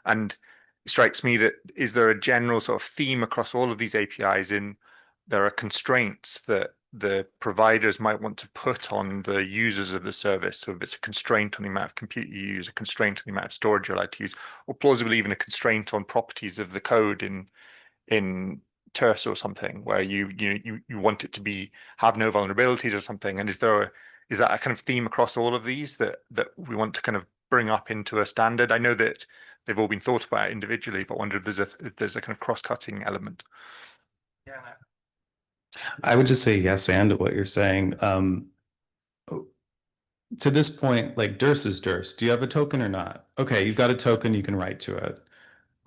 And it strikes me that is there a general sort of theme across all of these APIs in there are constraints that the providers might want to put on the users of the service. So if it's a constraint on the amount of compute you use, a constraint on the amount of storage you're allowed to use, or plausibly even a constraint on properties of the code in terse or something, where you want it to have no vulnerabilities or something. And is that a kind of theme across all of these that we want to kind of bring up into a standard? I know that they've all been thought about individually, but I wonder if there's a kind of cross-cutting element. Yeah. I would just say yes and to what you're saying. To this point, like Dirce is Dirce. Do you have a token or not? Okay, you've got a token, you can write to it,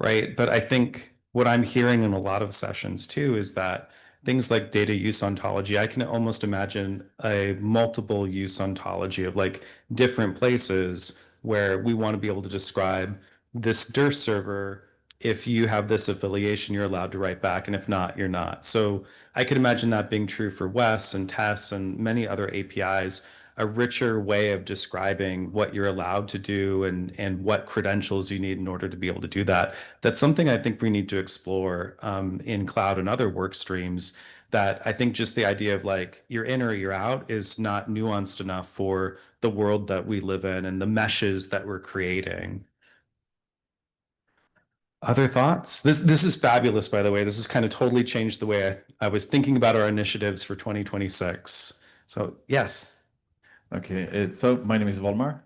right? But I think what I'm hearing in a lot of sessions too is that things like data use ontology, I can almost imagine a multiple use ontology of like different places where we want to be able to describe this Dirce server. If you have this affiliation, you're allowed to write back, and if not, you're not. So I could imagine that being true for Wes and Tess and many other APIs, a richer way of describing what you're allowed to do and what credentials you need in order to be able to do that. That's something I think we need to explore in cloud and other work streams. That I think just the idea of like you're in or you're out is not nuanced enough for the world that we live in and the meshes that we're creating. Other thoughts? This is fabulous, by the way. This has kind of totally changed the way I was thinking about our initiatives for 2026. So yes. Okay, so my name is Volmar.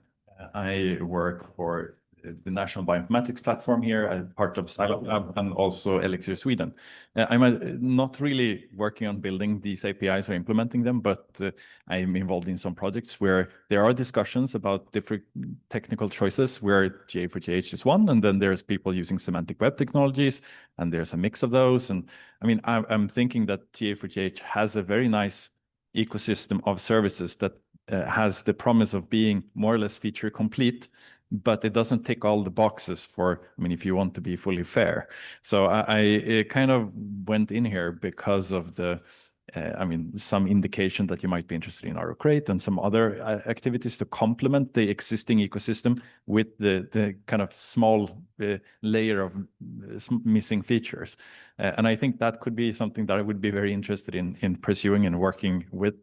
I work for the National Bioinformatics Platform here as part of Cyberlab and also Elixir Sweden. I'm not really working on building these APIs or implementing them, but I'm involved in some projects where there are discussions about different technical choices where GA4GH is one, and then there's people using semantic web technologies, and there's a mix of those. And I mean, I'm thinking that GA4GH has a very nice ecosystem of services that has the promise of being more or less feature complete, but it doesn't tick all the boxes for, I mean, if you want to be fully fair. So I kind of went in here because of the, I mean, some indication that you might be interested in RO-Crate and some other activities to complement the existing ecosystem with the kind of small layer of missing features. And I think that could be something that I would be very interested in pursuing and working with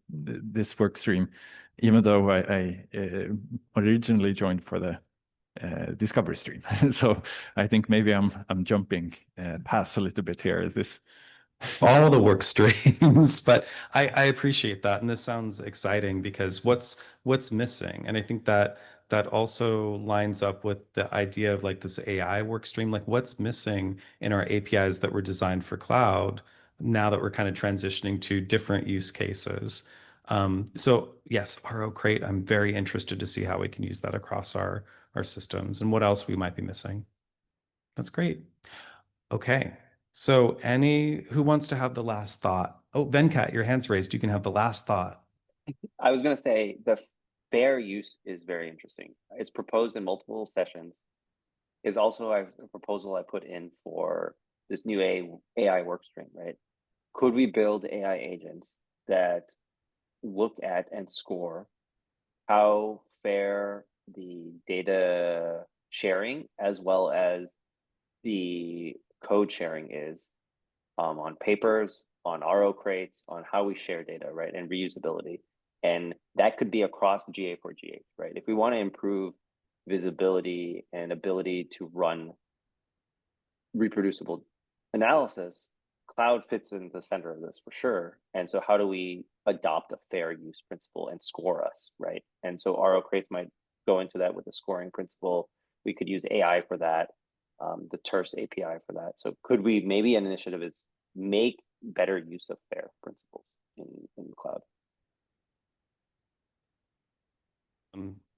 this work stream, even though I originally joined for the discovery stream. So I think maybe I'm jumping past a little bit here. Is this all the work streams? But I appreciate that, and this sounds exciting because what's missing, and I think that also lines up with the idea of like this AI work stream, like what's missing in our APIs that were designed for cloud now that we're kind of transitioning to different use cases. So yes, RO-Crate, I'm very interested to see how we can use that across our systems and what else we might be missing. That's great. Okay. So who wants to have the last thought? Oh, Venkat, your hand's raised. You can have the last thought. I was going to say the fair use is very interesting. It's proposed in multiple sessions. Is also a proposal I put in for this new AI work stream, right? Could we build AI agents that look at and score how fair the data sharing as well as the code sharing is on papers, on RO-Crates, on how we share data, right? And reusability. And that could be across GA4GH, right? If we want to improve visibility and ability to run reproducible analysis, cloud fits in the center of this for sure. And so how do we adopt a fair use principle and score us, right? And so RO crates might go into that with a scoring principle. We could use AI for that, the terse API for that. So could we, maybe an initiative is make better use of FAIR principles in the cloud.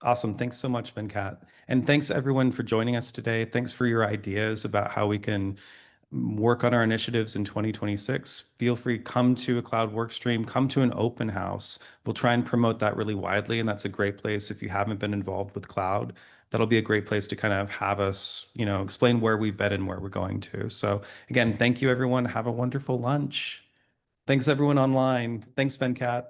Awesome. Thanks so much, Venkat. And thanks everyone for joining us today. Thanks for your ideas about how we can work on our initiatives in 2026. Feel free, come to a cloud workstream, come to an open house. We'll try and promote that really widely. And that's a great place if you haven't been involved with cloud. That'll be a great place to kind of have us, explain where we've been and where we're going to. So again, thank you everyone. Have a wonderful lunch. Thanks everyone online. Thanks, Venkat.